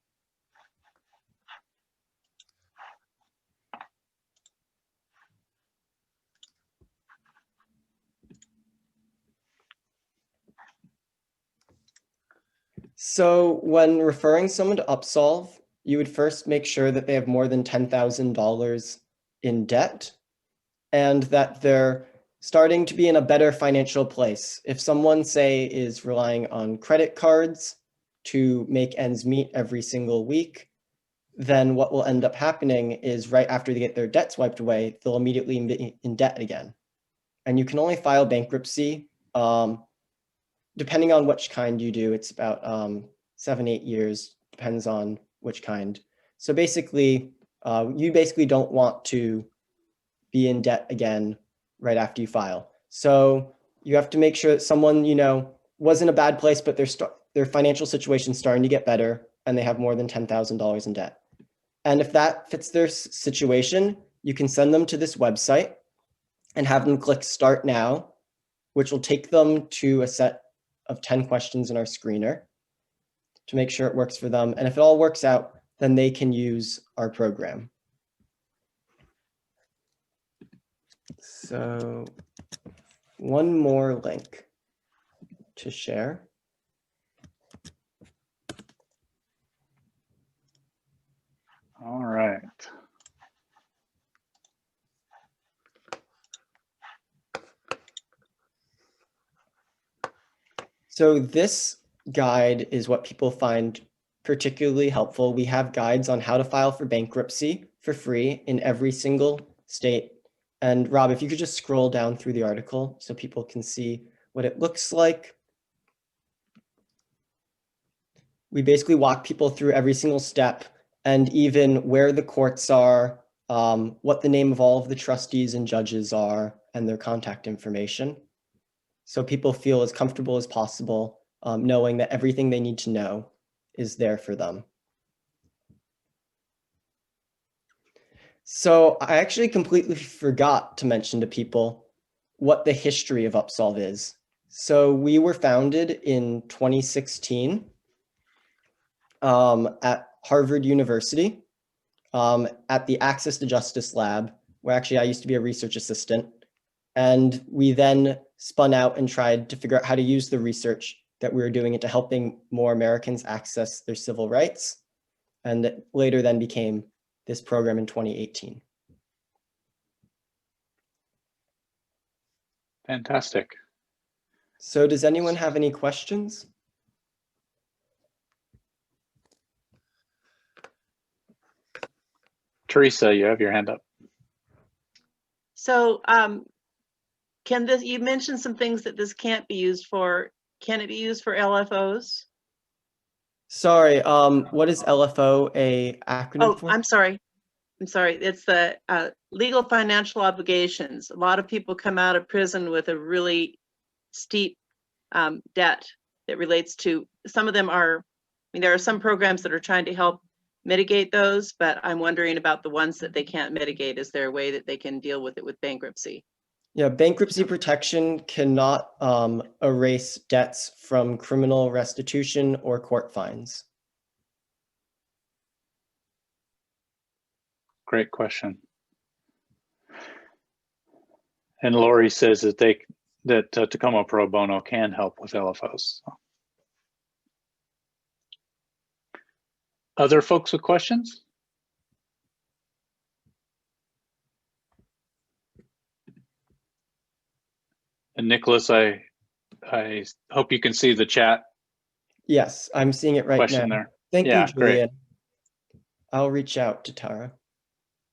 So when referring someone to Upsolve, you would first make sure that they have more than $10,000 in debt and that they're starting to be in a better financial place. If someone, say, is relying on credit cards to make ends meet every single week, then what will end up happening is right after they get their debts wiped away, they'll immediately be in debt again. And you can only file bankruptcy, depending on which kind you do. It's about 7-8 years, depends on which kind. So basically, you basically don't want to be in debt again right after you file. So you have to make sure that someone, you know, was in a bad place, but their financial situation's starting to get better and they have more than $10,000 in debt. And if that fits their situation, you can send them to this website and have them click Start Now, which will take them to a set of 10 questions in our screener to make sure it works for them. And if it all works out, then they can use our program. So one more link to share. All right. So this guide is what people find particularly helpful. We have guides on how to file for bankruptcy for free in every single state. And Rob, if you could just scroll down through the article so people can see what it looks like. We basically walk people through every single step and even where the courts are, what the name of all of the trustees and judges are, and their contact information. So people feel as comfortable as possible, knowing that everything they need to know is there for them. So I actually completely forgot to mention to people what the history of Upsolve is. So we were founded in 2016 at Harvard University at the Access to Justice Lab, where actually I used to be a research assistant. And we then spun out and tried to figure out how to use the research that we were doing into helping more Americans access their civil rights. And that later then became this program in 2018. Fantastic. So does anyone have any questions? Teresa, you have your hand up. So can this, you mentioned some things that this can't be used for. Can it be used for LFOs? Sorry, what is LFO a acronym Oh, for? I'm sorry. I'm sorry. It's the legal financial obligations. A lot of people come out of prison with a really steep debt that relates to, some of them are, I mean, there are some programs that are trying to help mitigate those, but I'm wondering about the ones that they can't mitigate. Is there a way that they can deal with it with bankruptcy? Yeah, bankruptcy protection cannot erase debts from criminal restitution or court fines. Great question. And Lori says that Tacoma Pro Bono can help with LFOs. So. Other folks with questions? And Nicholas, I hope you can see the chat. Yes, I'm seeing it right question now. there. Thank Yeah, you, great. Julian. I'll reach out to Tara.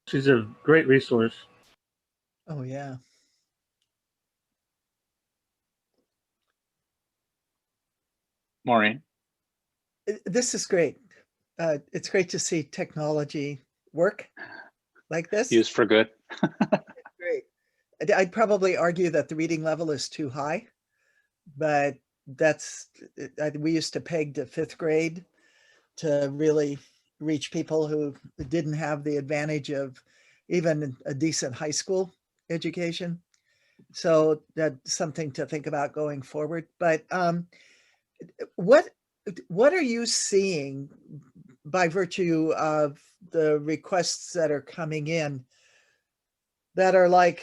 She's a great resource. Oh, yeah. Maureen. This is great. It's great to see technology work like this. Used for good. Great. I'd probably argue that the reading level is too high, but we used to peg to 5th grade to really reach people who didn't have the advantage of even a decent high school education. So that's something to think about going forward. But what are you seeing by virtue of the requests that are coming in that are like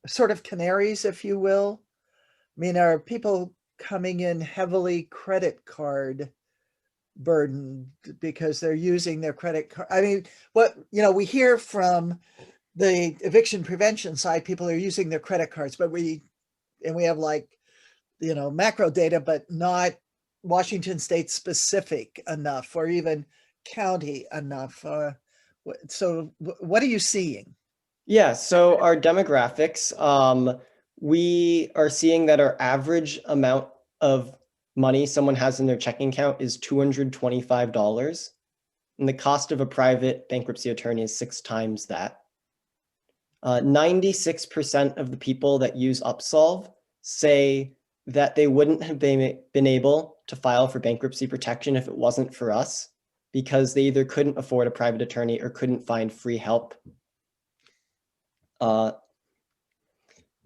sort of canaries, if you will? I mean, are people coming in heavily credit card burdened because they're using their credit card? I mean, we hear from the eviction prevention side, people are using their credit cards, but we have like, macro data, but not Washington State specific enough or even county enough? So what are you seeing? Yeah, so our demographics, we are seeing that our average amount of money someone has in their checking account is $225. And the cost of a private bankruptcy attorney is 6 times that. 96% of the people that use Upsolve say that they wouldn't have been able to file for bankruptcy protection if it wasn't for us, because they either couldn't afford a private attorney or couldn't find free help.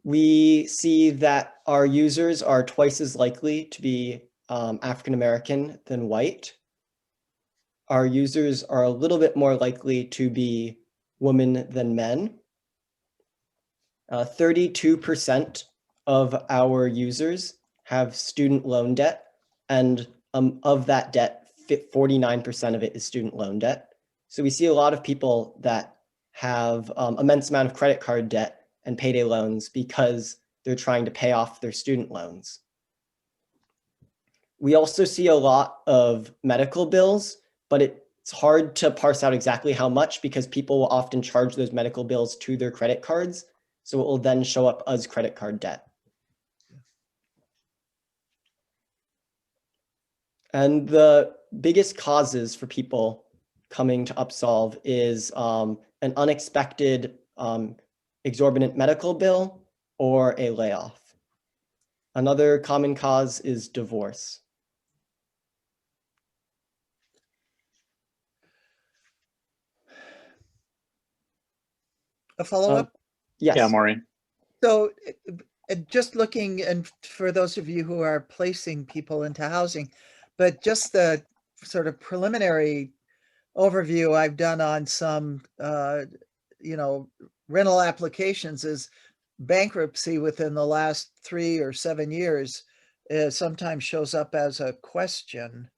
We see that our users are twice as likely to be African-American than white. Our users are a little bit more likely to be women than men. 32% of our users have student loan debt, and of that debt, 49% of it is student loan debt. So we see a lot of people that have immense amount of credit card debt and payday loans because they're trying to pay off their student loans. We also see a lot of medical bills, but it's hard to parse out exactly how much because people will often charge those medical bills to their credit cards. So it will then show up as credit card debt. And the biggest causes for people coming to Upsolve is an unexpected exorbitant medical bill or a layoff. Another common cause is divorce. A follow-up? Yes. Yeah, Maureen. So just looking, and for those of you who are placing people into housing, but just the sort of preliminary overview I've done on some, rental applications is bankruptcy within the last 3 or 7 years sometimes shows up as a question.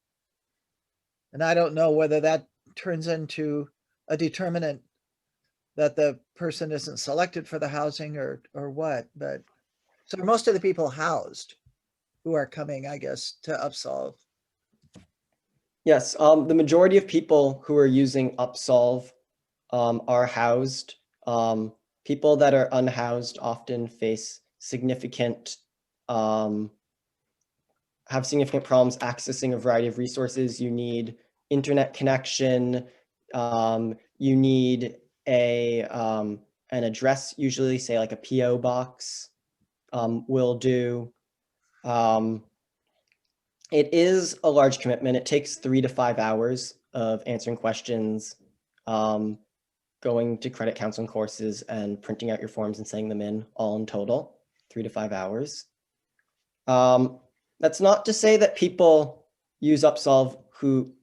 And I don't know whether that turns into a determinant that the person isn't selected for the housing or what, but so are most of the people housed who are coming, I guess, to Upsolve? Yes, the majority of people who are using Upsolve are housed. People that are unhoused often face significant, have significant problems accessing a variety of resources. You need internet connection. You need an address, usually say like a PO box will do. It is a large commitment. It takes 3 to 5 hours of answering questions, going to credit counseling courses and printing out your forms and sending them in, all in total, 3 to 5 hours. That's not to say that people use Upsolve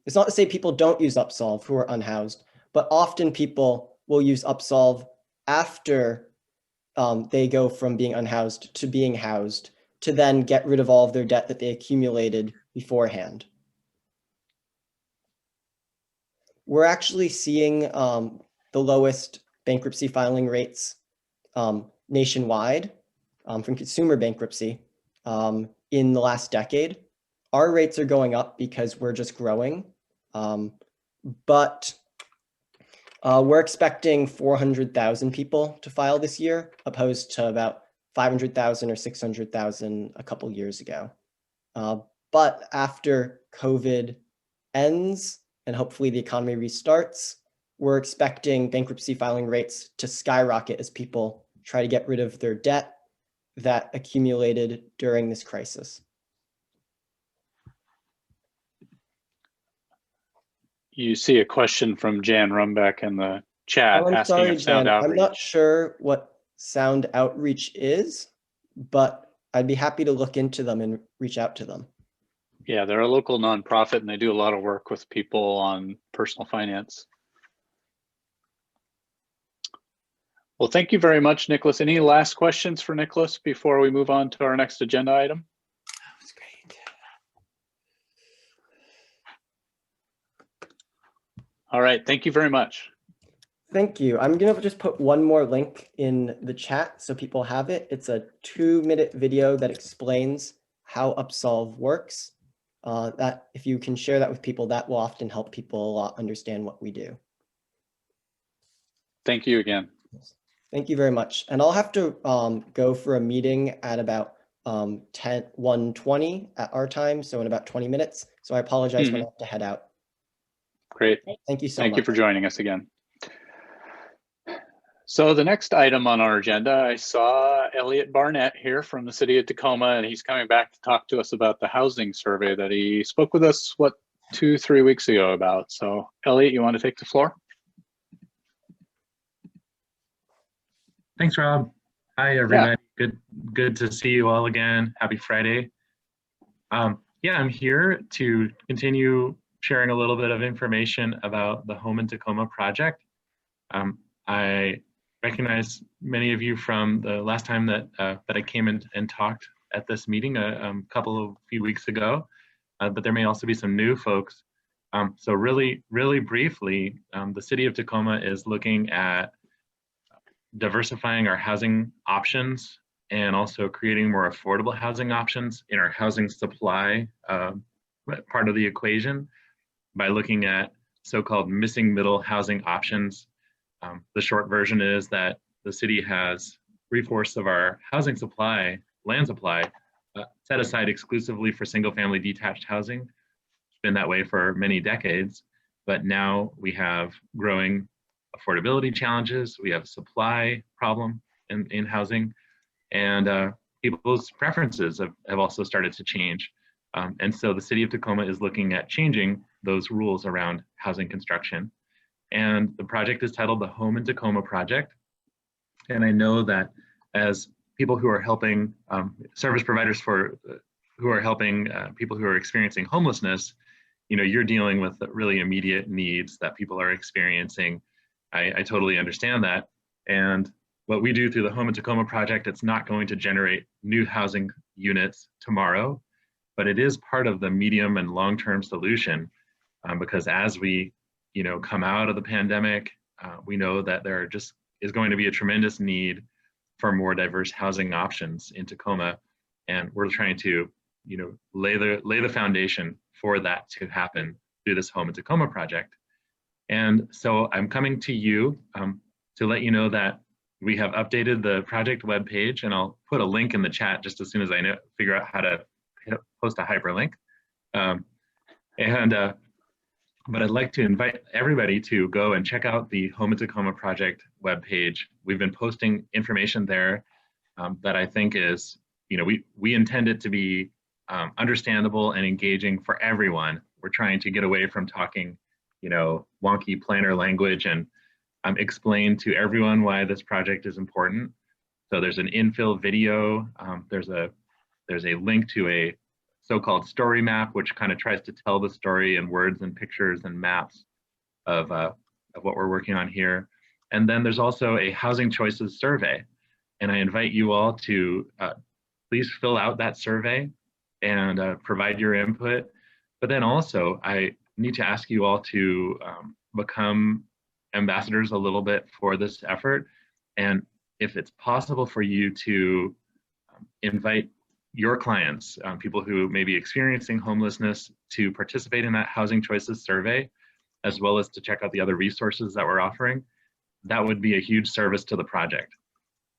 it's not to say people don't use Upsolve who are unhoused, but often people will use Upsolve after they go from being unhoused to being housed to then get rid of all of their debt that they accumulated beforehand. We're actually seeing the lowest bankruptcy filing rates nationwide from consumer bankruptcy in the last decade. Our rates are going up because we're just growing, but we're expecting 400,000 people to file this year, opposed to about 500,000 or 600,000 a couple years ago. But after COVID ends and hopefully the economy restarts, we're expecting bankruptcy filing rates to skyrocket as people try to get rid of their debt that accumulated during this crisis. You see a question from Jan Rumbeck in the chat I'm asking sorry, if sound Jan, outreach. I'm not sure what sound outreach is, but I'd be happy to look into them and reach out to them. Yeah, they're a local nonprofit and they do a lot of work with people on personal finance. Well, thank you very much, Nicholas. Any last questions for Nicholas before we move on to our next agenda item? That's great. All right, thank you very much. Thank you. I'm gonna just put one more link in the chat so people have it. It's a 2-minute video that explains how Upsolve works. that if you can share that with people, that will often help people understand what we do. Thank you again. Thank you very much. And I'll have to go for a meeting at about 1:20 at our time, so in about 20 minutes. So I apologize when I have to head out. Great. Thank you so Thank much. you for joining us again. So the next item on our agenda, I saw Elliot Barnett here from the City of Tacoma, and he's coming back to talk to us about the housing survey that he spoke with us, what, 2-3 weeks ago about. So Elliot, you want to take the floor? Thanks, Rob. Hi, everybody. Good to see you all again. Happy Friday. Yeah, I'm here to continue sharing a little bit of information about the Home in Tacoma project. I recognize many of you from the last time that I came in and talked at this meeting a few weeks ago, but there may also be some new folks. So really briefly, the City of Tacoma is looking at diversifying our housing options and also creating more affordable housing options in our housing supply part of the equation by looking at so-called missing middle housing options. The short version is that the city has 3/4 of our housing supply, land supply, set aside exclusively for single-family detached housing. It's been that way for many decades, but now we have growing affordability challenges. We have a supply problem in housing, and people's preferences have also started to change. And so the City of Tacoma is looking at changing those rules around housing construction. And the project is titled the Home in Tacoma Project. And I know that as people who are helping service providers who are helping people who are experiencing homelessness, you're dealing with really immediate needs that people are experiencing. I totally understand that. And what we do through the Home in Tacoma project, it's not going to generate new housing units tomorrow, but it is part of the medium and long-term solution because as we come out of the pandemic, we know that there is going to be a tremendous need for more diverse housing options in Tacoma. And we're trying to lay the foundation for that to happen through this Home in Tacoma project. And so I'm coming to you to let you know that we have updated the project webpage, and I'll put a link in the chat just as soon as I figure out how to post a hyperlink. But I'd like to invite everybody to go and check out the Home in Tacoma project webpage. We've been posting information there that I think is, we intend it to be understandable and engaging for everyone. We're trying to get away from talking wonky planner language and explain to everyone why this project is important. So there's an infill video. There's a link to a so-called story map, which kind of tries to tell the story in words and pictures and maps of what we're working on here. And then there's also a housing choices survey. And I invite you all to please fill out that survey and provide your input. But then also, I need to ask you all to become ambassadors a little bit for this effort. And if it's possible for you to invite your clients, people who may be experiencing homelessness, to participate in that housing choices survey, as well as to check out the other resources that we're offering, that would be a huge service to the project.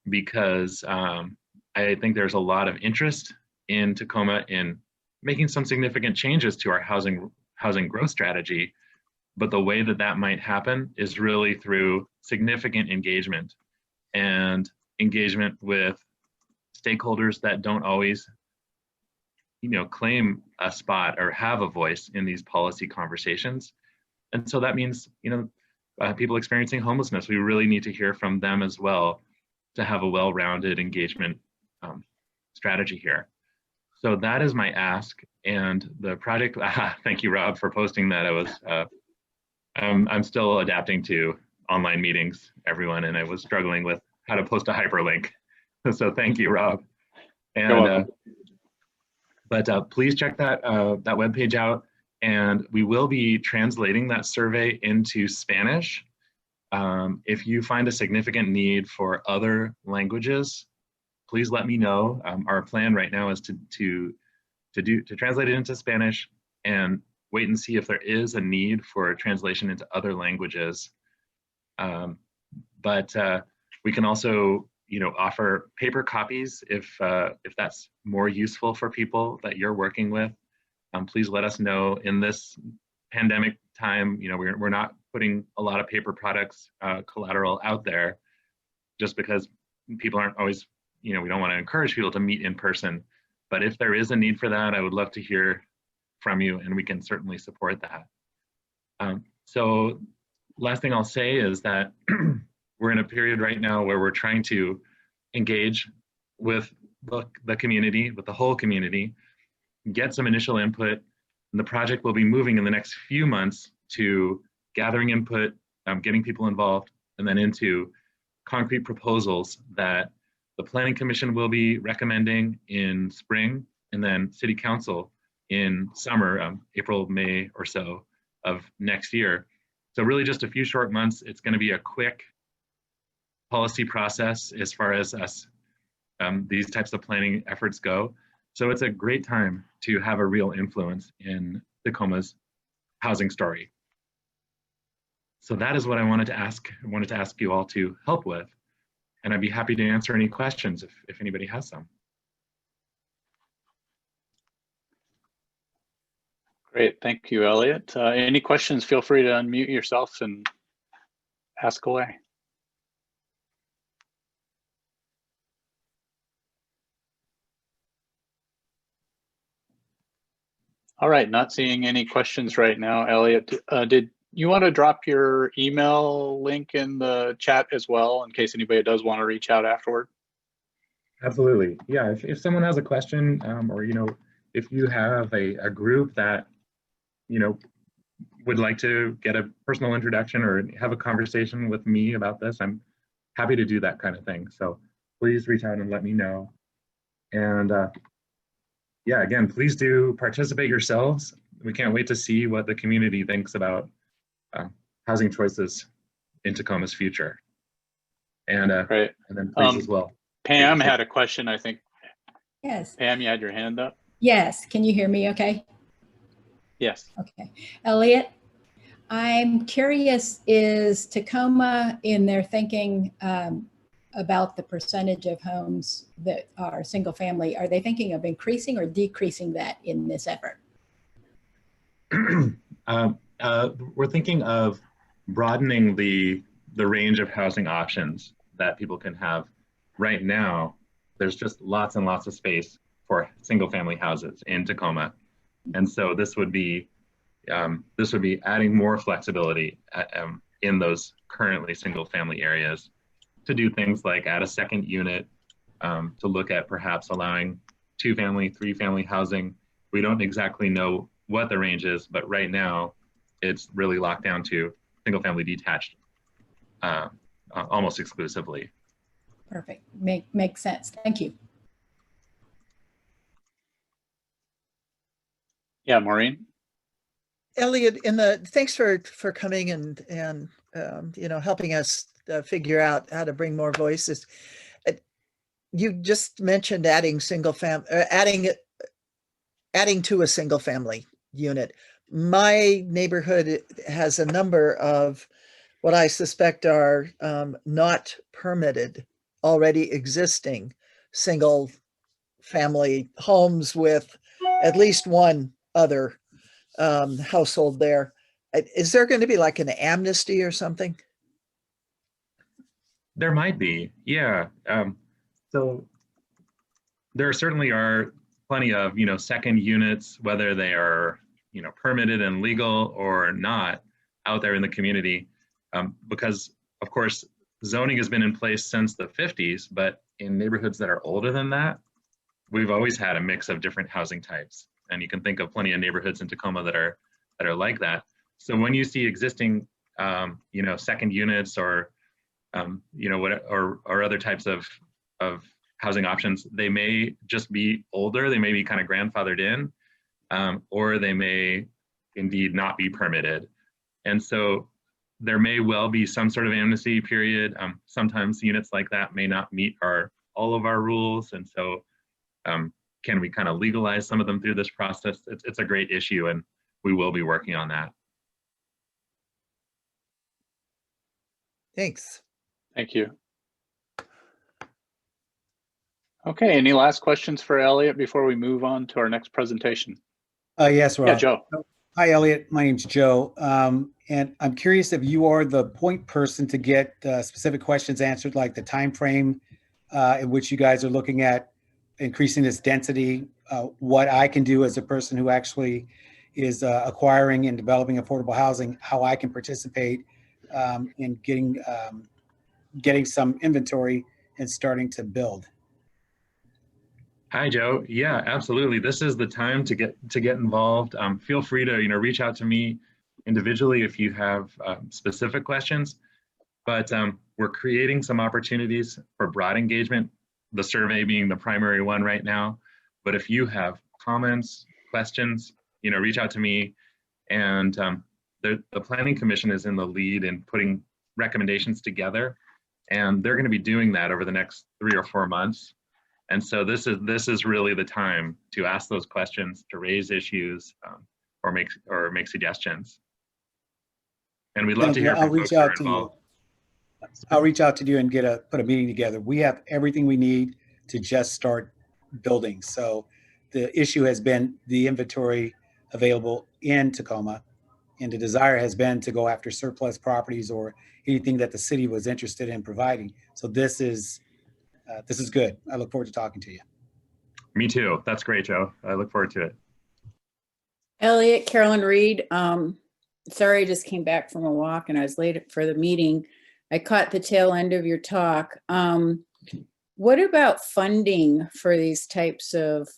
Because I think there's a lot of interest in Tacoma in making some significant changes to our housing growth strategy. But the way that that might happen is really through significant engagement and engagement with stakeholders that don't always, claim a spot or have a voice in these policy conversations. And so that means, people experiencing homelessness, we really need to hear from them as well to have a well-rounded engagement strategy here. So that is my ask. And the project, thank you, Rob, for posting that. I'm still adapting to online meetings, everyone, and I was struggling with how to post a hyperlink. So thank you, Rob. And please check that webpage out, and we will be translating that survey into Spanish. If you find a significant need for other languages, please let me know. Our plan right now is to to translate it into Spanish and wait and see if there is a need for translation into other languages. But we can also, offer paper copies if that's more useful for people that you're working with. Please let us know. In this pandemic time, we're not putting a lot of paper products collateral out there just because people aren't always, we don't want to encourage people to meet in person. But if there is a need for that, I would love to hear from you, and we can certainly support that. So last thing I'll say is that we're in a period right now where we're trying to engage with the community, with the whole community, get some initial input, and the project will be moving in the next few months to gathering input, getting people involved, and then into concrete proposals that the Planning Commission will be recommending in spring, and then City Council in summer, April, May or so of next year. So really just a few short months. It's going to be a quick policy process as far as us, these types of planning efforts go. So it's a great time to have a real influence in Tacoma's housing story. So that is what I wanted to ask you all to help with. And I'd be happy to answer any questions if anybody has some. Great, thank you, Elliot. Any questions, feel free to unmute yourself and ask away. All right, not seeing any questions right now. Elliot, did you want to drop your email link in the chat as well in case anybody does want to reach out afterward? Absolutely. Yeah, if someone has a question or, if you have a group that, would like to get a personal introduction or have a conversation with me about this, I'm happy to do that kind of thing. So please reach out and let me know. And yeah, again, please do participate yourselves. We can't wait to see what the community thinks about housing choices in Tacoma's future. And, Great. And then please as well. Pam had a question, I think. Yes. Pam, you had your hand up? Yes. Can you hear me okay? Yes. Okay. Elliot, I'm curious, is Tacoma in their thinking about the percentage of homes that are single family, are they thinking of increasing or decreasing that in this effort? We're thinking of broadening the range of housing options that people can have. Right now, there's just lots and lots of space for single family houses in Tacoma. And so this would be adding more flexibility in those currently single family areas to do things like add a second unit, to look at perhaps allowing 2-family, 3-family housing. We don't exactly know what the range is, but right now it's really locked down to single family detached almost exclusively. Perfect. Makes sense. Thank you. Yeah, Maureen. Elliot, thanks for coming and helping us figure out how to bring more voices. You just mentioned adding adding to a single family unit. My neighborhood has a number of what I suspect are not permitted, already existing single family homes with at least one other household there. Is there going to be like an amnesty or something? There might be, yeah. So there certainly are plenty of, second units, whether they are, permitted and legal or not, out there in the community, because of course, zoning has been in place since the 50s, but in neighborhoods that are older than that, we've always had a mix of different housing types. And you can think of plenty of neighborhoods in Tacoma that are like that. So when you see existing, second units or, or other types of housing options, they may just be older. They may be kind of grandfathered in, or they may indeed not be permitted. And so there may well be some sort of amnesty period. Sometimes units like that may not meet all of our rules. And so can we kind of legalize some of them through this process? It's a great issue, and we will be working on that. Thanks. Thank you. Okay, any last questions for Elliot before we move on to our next presentation? Yes, Rob. Yeah, Joe. Hi, Elliot. My name's Joe. And I'm curious if you are the point person to get specific questions answered, like the time frame in which you guys are looking at increasing this density, what I can do as a person who actually is acquiring and developing affordable housing, how I can participate in getting some inventory and starting to build. Hi, Joe. Yeah, absolutely. This is the time to get involved. Feel free to reach out to me individually if you have specific questions. But we're creating some opportunities for broad engagement, the survey being the primary one right now. But if you have comments, questions, reach out to me. And the Planning Commission is in the lead in putting recommendations together. And they're going to be doing that over the next 3 or 4 months. And so this is really the time to ask those questions, to raise issues, or make suggestions. And we'd love to hear from folks who are involved. I'll reach out to you and put a meeting together. We have everything we need to just start building. So the issue has been the inventory available in Tacoma, and the desire has been to go after surplus properties or anything that the city was interested in providing. So this is good. I look forward to talking to you. Me too. That's great, Joe. I look forward to it. Elliot, Carolyn Reed. Sorry, I just came back from a walk and I was late for the meeting. I caught the tail end of your talk. What about funding for these types of,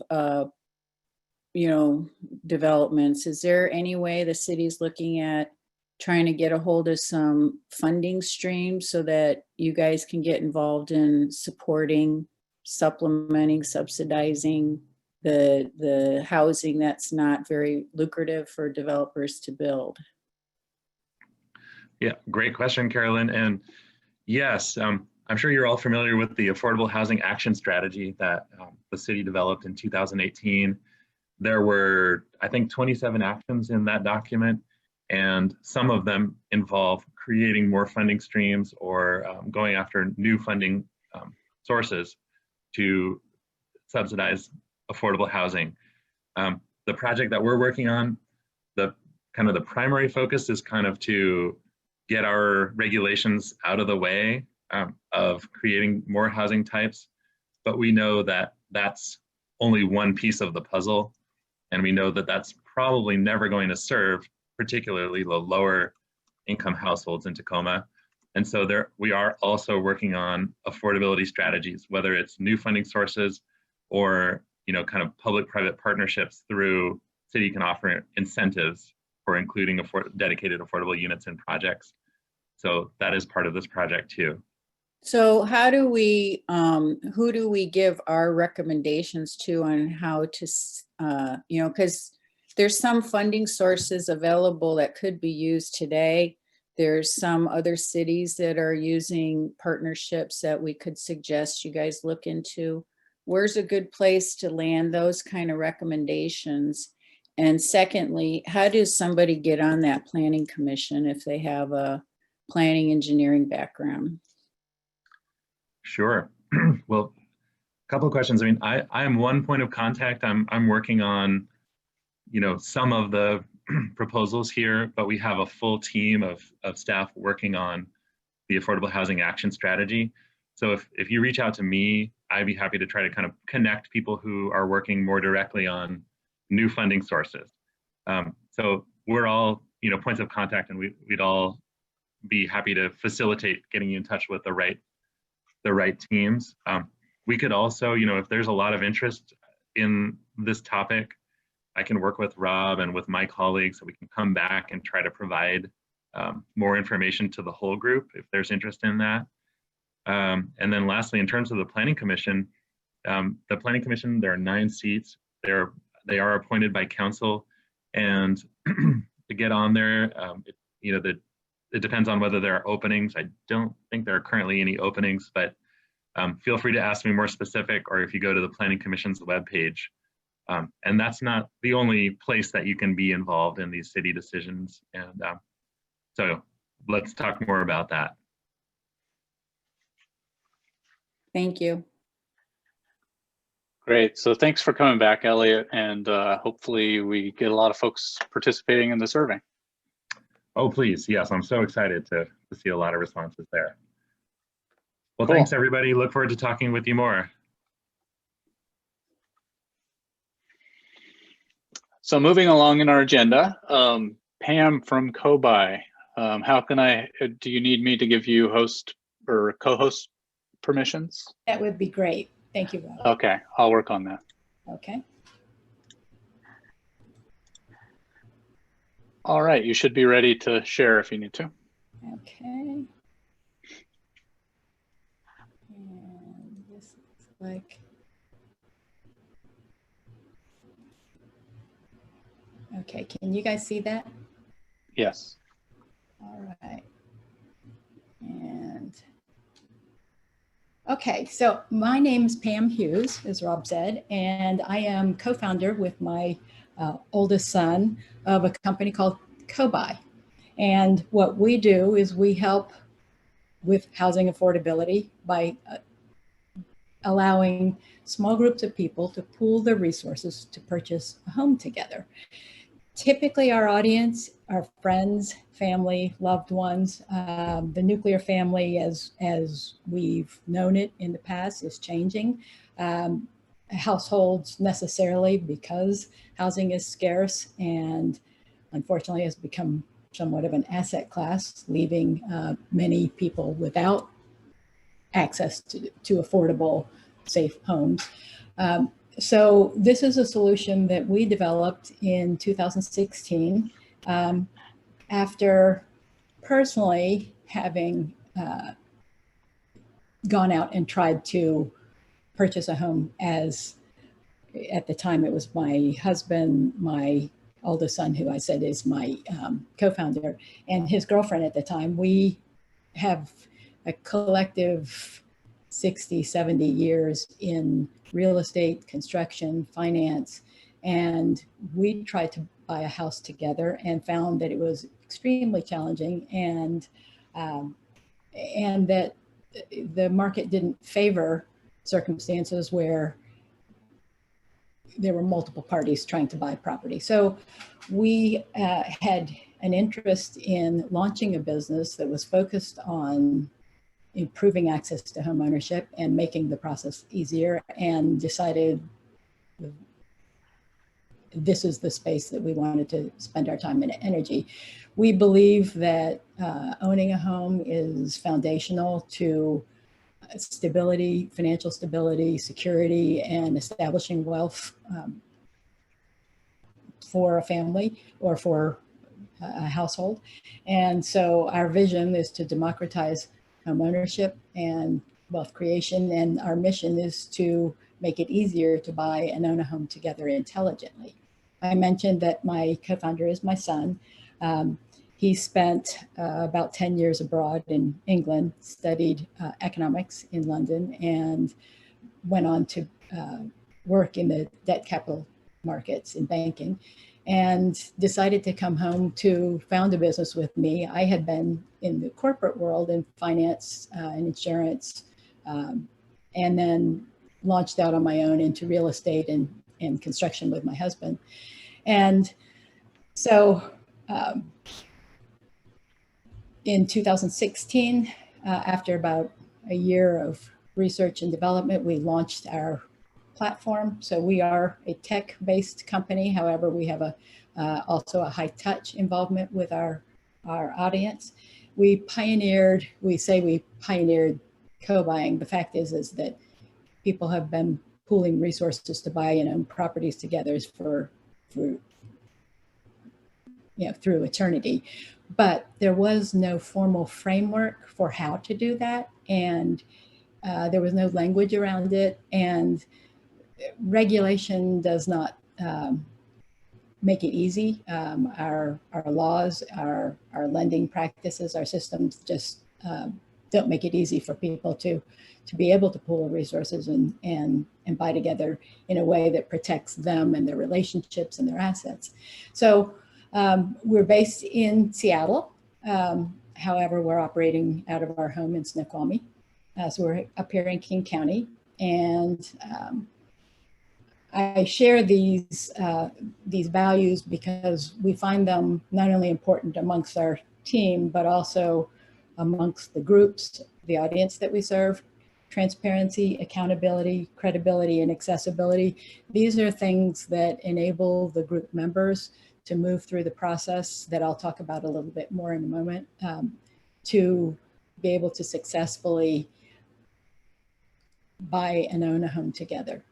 developments? Is there any way the city's looking at trying to get a hold of some funding streams so that you guys can get involved in supporting, supplementing, subsidizing the housing that's not very lucrative for developers to build? Yeah, great question, Carolyn. And yes, I'm sure you're all familiar with the Affordable Housing Action Strategy that the city developed in 2018. There were, I think, 27 actions in that document, and some of them involve creating more funding streams or going after new funding sources to subsidize affordable housing. The project that we're working on, the primary focus is to get our regulations out of the way of creating more housing types. But we know that that's only one piece of the puzzle. And we know that that's probably never going to serve particularly the lower income households in Tacoma. And so we are also working on affordability strategies, whether it's new funding sources or public-private partnerships through city can offer incentives for including dedicated affordable units in projects. So that is part of this project too. So how do we, who do we give our recommendations to on how to, because there's some funding sources available that could be used today. There's some other cities that are using partnerships that we could suggest you guys look into. Where's a good place to land those kind of recommendations? And secondly, how does somebody get on that planning commission if they have a planning engineering background? Sure. Well, a couple of questions. I mean, I am one point of contact. I'm working on, some of the proposals here, but we have a full team of staff working on the Affordable Housing Action Strategy. So if you reach out to me, I'd be happy to try to connect people who are working more directly on new funding sources. So we're all, points of contact, and we'd all be happy to facilitate getting you in touch with the right teams. We could also, if there's a lot of interest in this topic, I can work with Rob and with my colleagues so we can come back and try to provide more information to the whole group if there's interest in that. And then lastly, in terms of the Planning Commission, there are 9 seats. They are appointed by council, and to get on there, it depends on whether there are openings. I don't think there are currently any openings, but feel free to ask me more specific, or if you go to the Planning Commission's webpage. And that's not the only place that you can be involved in these city decisions. And so let's talk more about that. Thank you. Great. So thanks for coming back, Elliot. And hopefully we get a lot of folks participating in the survey. Oh, please. Yes, I'm so excited to see a lot of responses there. Well, Cool. Thanks, everybody. Look forward to talking with you more. So moving along in our agenda, Pam from COBI, do you need me to give you host or co-host permissions? That would be great. Thank you, Rob. Okay, I'll work on that. Okay. All right, you should be ready to share if you need to. Okay. And this looks like. Okay, can you guys see that? Yes. All right. And okay, so my name's Pam Hughes, as Rob said, and I am co-founder with my oldest son of a company called COBI. And what we do is we help with housing affordability by allowing small groups of people to pool their resources to purchase a home together. Typically, our audience are friends, family, loved ones. The nuclear family, as we've known it in the past, is changing. Households necessarily, because housing is scarce and unfortunately has become somewhat of an asset class, leaving many people without access to affordable, safe homes. So this is a solution that we developed in 2016 after personally having gone out and tried to purchase a home, as at the time it was my husband, my oldest son, who I said is my co-founder, and his girlfriend at the time. We have a collective 60, 70 years in real estate, construction, finance, and we tried to buy a house together and found that it was extremely challenging, and that the market didn't favor circumstances where there were multiple parties trying to buy property. So we had an interest in launching a business that was focused on improving access to home ownership and making the process easier, and decided this is the space that we wanted to spend our time and energy. We believe that owning a home is foundational to stability, financial stability, security, and establishing wealth for a family or for a household. And so our vision is to democratize home ownership and wealth creation, and our mission is to make it easier to buy and own a home together intelligently. I mentioned that my co-founder is my son. He spent about 10 years abroad in England, studied economics in London, and went on to work in the debt capital markets in banking, and decided to come home to found a business with me. I had been in the corporate world in finance and insurance, and then launched out on my own into real estate and construction with my husband. And so in 2016, after about a year of research and development, we launched our platform. So we are a tech-based company. However, we have also a high-touch involvement with our audience. We say we pioneered co-buying. The fact is that people have been pooling resources to buy and own properties together for through eternity. But there was no formal framework for how to do that, and there was no language around it, and regulation does not make it easy. Our laws, our lending practices, our systems just don't make it easy for people to be able to pool resources and buy together in a way that protects them and their relationships and their assets. So we're based in Seattle. However, we're operating out of our home in Snoqualmie. So we're up here in King County. And I share these values because we find them not only important amongst our team, but also amongst the groups, the audience that we serve. Transparency, accountability, credibility, and accessibility. These are things that enable the group members to move through the process that I'll talk about a little bit more in a moment, to be able to successfully buy and own a home together.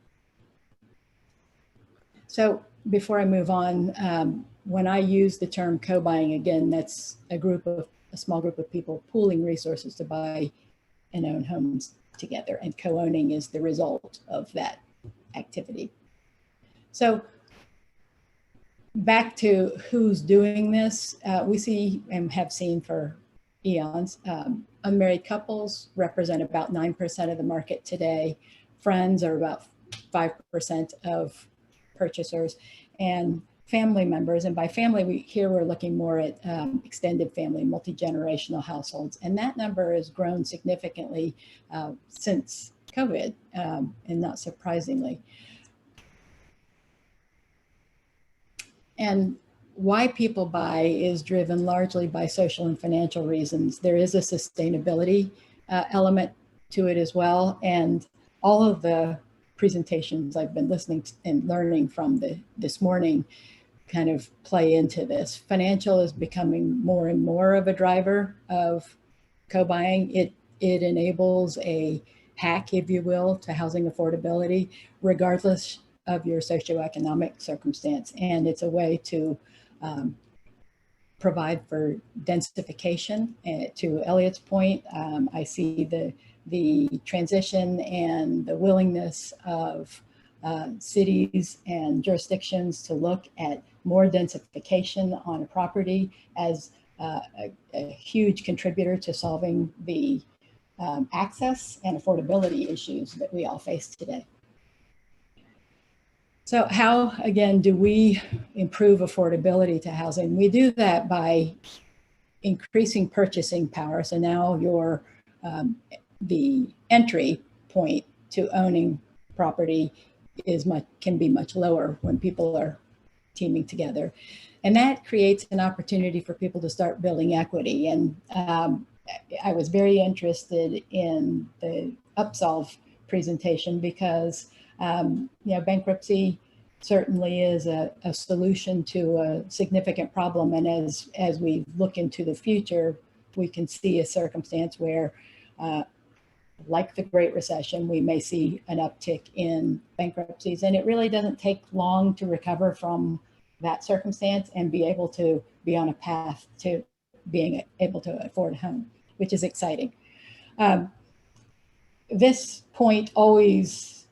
So before I move on, when I use the term co-buying, again, that's a small group of people pooling resources to buy and own homes together, and co-owning is the result of that activity. So back to who's doing this, we see and have seen for eons, unmarried couples represent about 9% of the market today. Friends are about 5% of purchasers, and family members, and by family, we're looking more at extended family, multi-generational households, and that number has grown significantly since COVID, and not surprisingly. And why people buy is driven largely by social and financial reasons. There is a sustainability element to it as well, and all of the presentations I've been listening to and learning from this morning kind of play into this. Financial is becoming more and more of a driver of co-buying. It enables a hack, if you will, to housing affordability, regardless of your socioeconomic circumstance. And it's a way to provide for densification. To Elliot's point, I see the transition and the willingness of cities and jurisdictions to look at more densification on a property as a huge contributor to solving the access and affordability issues that we all face today. So how, again, do we improve affordability to housing? We do that by increasing purchasing power. So now the entry point to owning property can be much lower when people are teaming together. And that creates an opportunity for people to start building equity. And I was very interested in the Upsolve presentation because bankruptcy certainly is a solution to a significant problem. And as we look into the future, we can see a circumstance where like the Great Recession, we may see an uptick in bankruptcies, and it really doesn't take long to recover from that circumstance and be able to be on a path to being able to afford a home, which is exciting. This point always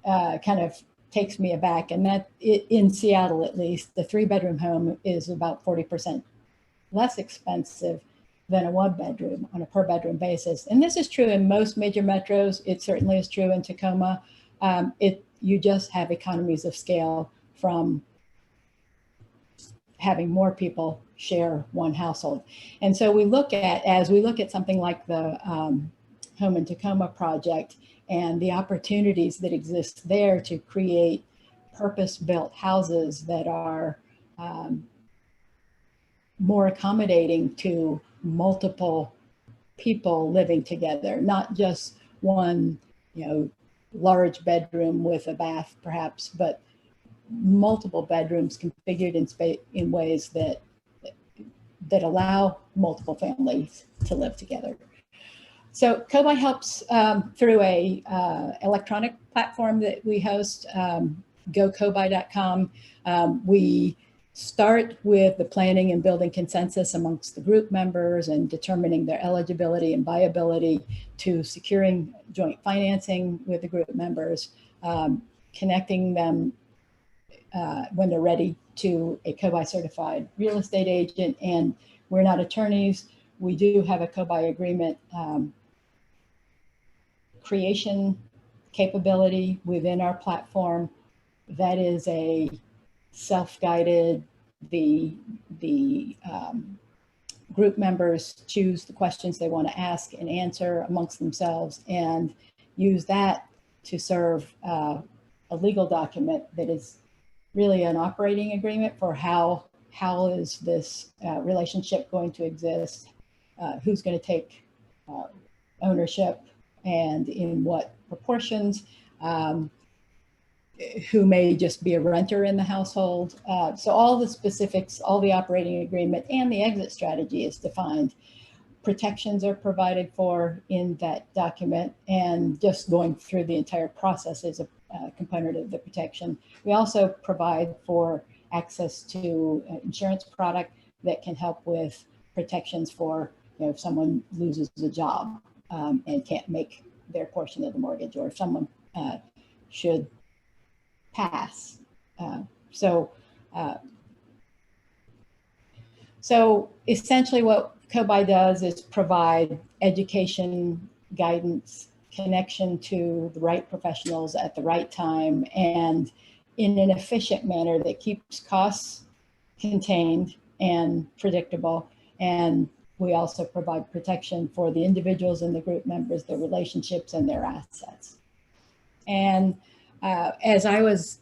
kind of takes me aback, and that in Seattle, at least, the 3-bedroom home is about 40% less expensive than a 1-bedroom on a per bedroom basis. And this is true in most major metros. It certainly is true in Tacoma. You just have economies of scale from having more people share one household. And so as we look at something like the Home in Tacoma project and the opportunities that exist there to create purpose-built houses that are more accommodating to multiple people living together, not just one, large bedroom with a bath perhaps, but multiple bedrooms configured in ways that allow multiple families to live together. So co-buy helps through a electronic platform that we host, gocobuy.com. We start with the planning and building consensus amongst the group members and determining their eligibility and viability, to securing joint financing with the group members, connecting them when they're ready to a co-buy certified real estate agent. And we're not attorneys. We do have a co-buy agreement creation capability within our platform that is a self-guided, the group members choose the questions they want to ask and answer amongst themselves, and use that to serve a legal document that is really an operating agreement for how is this relationship going to exist, who's going to take ownership and in what proportions, who may just be a renter in the household. So all the specifics, all the operating agreement and the exit strategy is defined. Protections are provided for in that document, and just going through the entire process is a component of the protection. We also provide for access to insurance product that can help with protections for, if someone loses a job and can't make their portion of the mortgage, or if someone should pass. So essentially what COBI does is provide education, guidance, connection to the right professionals at the right time, and in an efficient manner that keeps costs contained and predictable. And we also provide protection for the individuals and the group members, their relationships and their assets. And as I was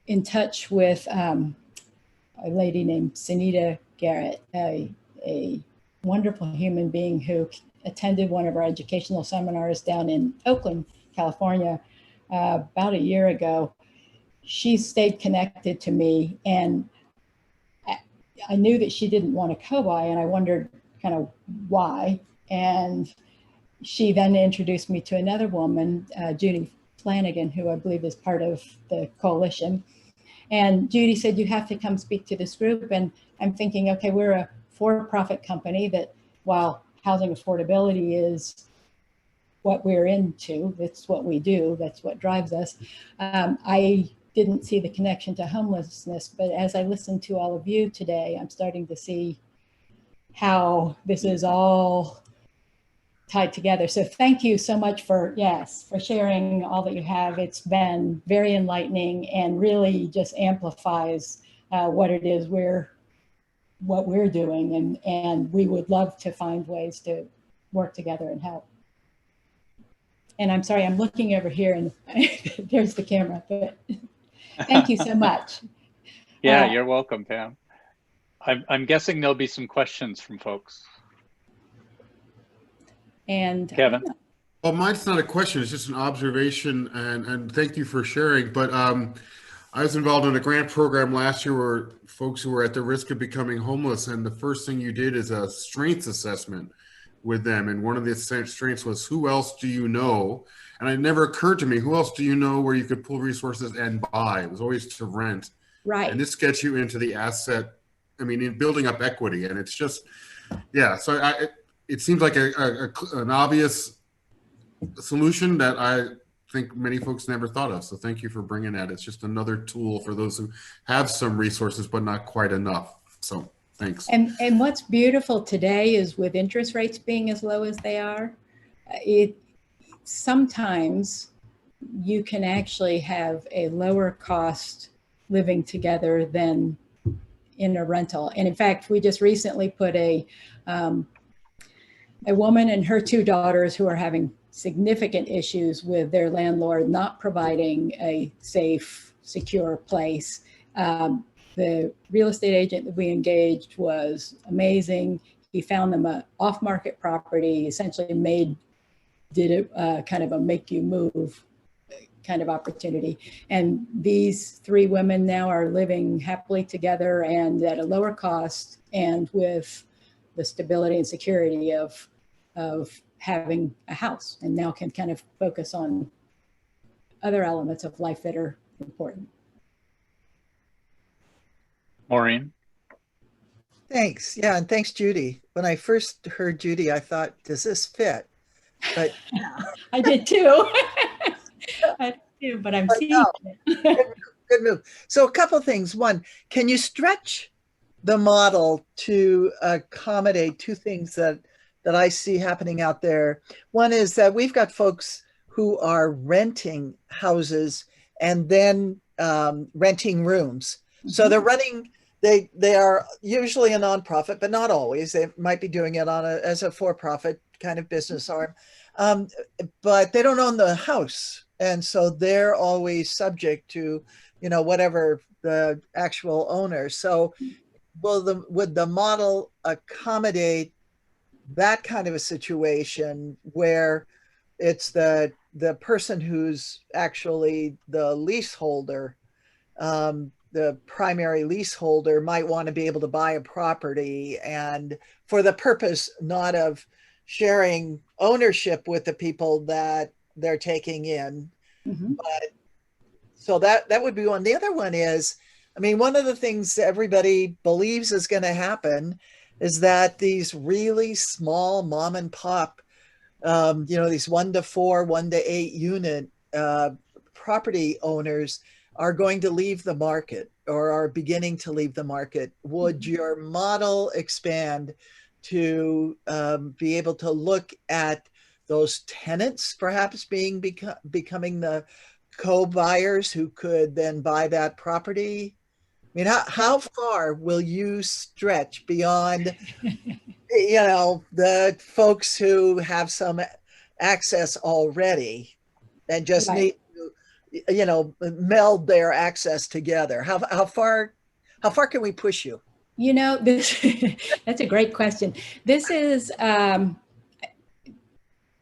in touch with a lady named Sunita Garrett, a wonderful human being who attended one of our educational seminars down in Oakland, California, about a year ago. She stayed connected to me, and I knew that she didn't want a COBI, and I wondered kind of why. And she then introduced me to another woman, Judy Flanagan, who I believe is part of the coalition. And Judy said, you have to come speak to this group. And I'm thinking, okay, we're a for-profit company that, while housing affordability is what we're into, that's what we do, that's what drives us. I didn't see the connection to homelessness, but as I listened to all of you today, I'm starting to see how this is all tied together. So thank you so much for sharing all that you have. It's been very enlightening and really just amplifies what it is what we're doing, and we would love to find ways to work together and help. And I'm sorry, I'm looking over here and there's the camera, but thank you so much. Yeah, you're welcome, Pam. I'm guessing there'll be some questions from folks. And Kevin. Well, mine's not a question, it's just an observation, and thank you for sharing. But I was involved in a grant program last year where folks who were at the risk of becoming homeless, and the first thing you did is a strengths assessment with them. And one of the strengths was, who else do you know? And it never occurred to me, who else do you know where you could pull resources and buy? It was always to rent. Right. And this gets you into the asset, I mean, in building up equity. And it's just, yeah, so it seems like an obvious solution that I think many folks never thought of. So thank you for bringing that. It's just another tool for those who have some resources, but not quite enough. So thanks. And what's beautiful today is, with interest rates being as low as they are, sometimes you can actually have a lower cost living together than in a rental. And in fact, we just recently put a woman and her two daughters who are having significant issues with their landlord not providing a safe, secure place. The real estate agent that we engaged was amazing. He found them an off-market property, essentially did a kind of a make you move kind of opportunity. And these three women now are living happily together and at a lower cost, and with the stability and security of having a house, and now can kind of focus on other elements of life that are important. Maureen. Thanks. Yeah, and thanks, Judy. When I first heard Judy, I thought, does this fit? But I did too. I did too, but I'm seeing it. Good move. So a couple things. One, can you stretch the model to accommodate two things that that I see happening out there. One is that we've got folks who are renting houses and then renting rooms. So they're running, they are usually a nonprofit, but not always. They might be doing it as a for-profit kind of business arm, but they don't own the house. And so they're always subject to, whatever the actual owner. So would the model accommodate that kind of a situation where it's the person who's actually the leaseholder, the primary leaseholder might want to be able to buy a property, and for the purpose not of sharing ownership with the people that they're taking in. But so that would be one. The other one is, one of the things everybody believes is going to happen is that these really small mom and pop, these 1 to 4, 1 to 8 unit property owners are going to leave the market or are beginning to leave the market. Would your model expand to be able to look at those tenants perhaps becoming the co-buyers who could then buy that property? How far will you stretch beyond, the folks who have some access already and just need to, meld their access together? How far can we push you? That's a great question. This is,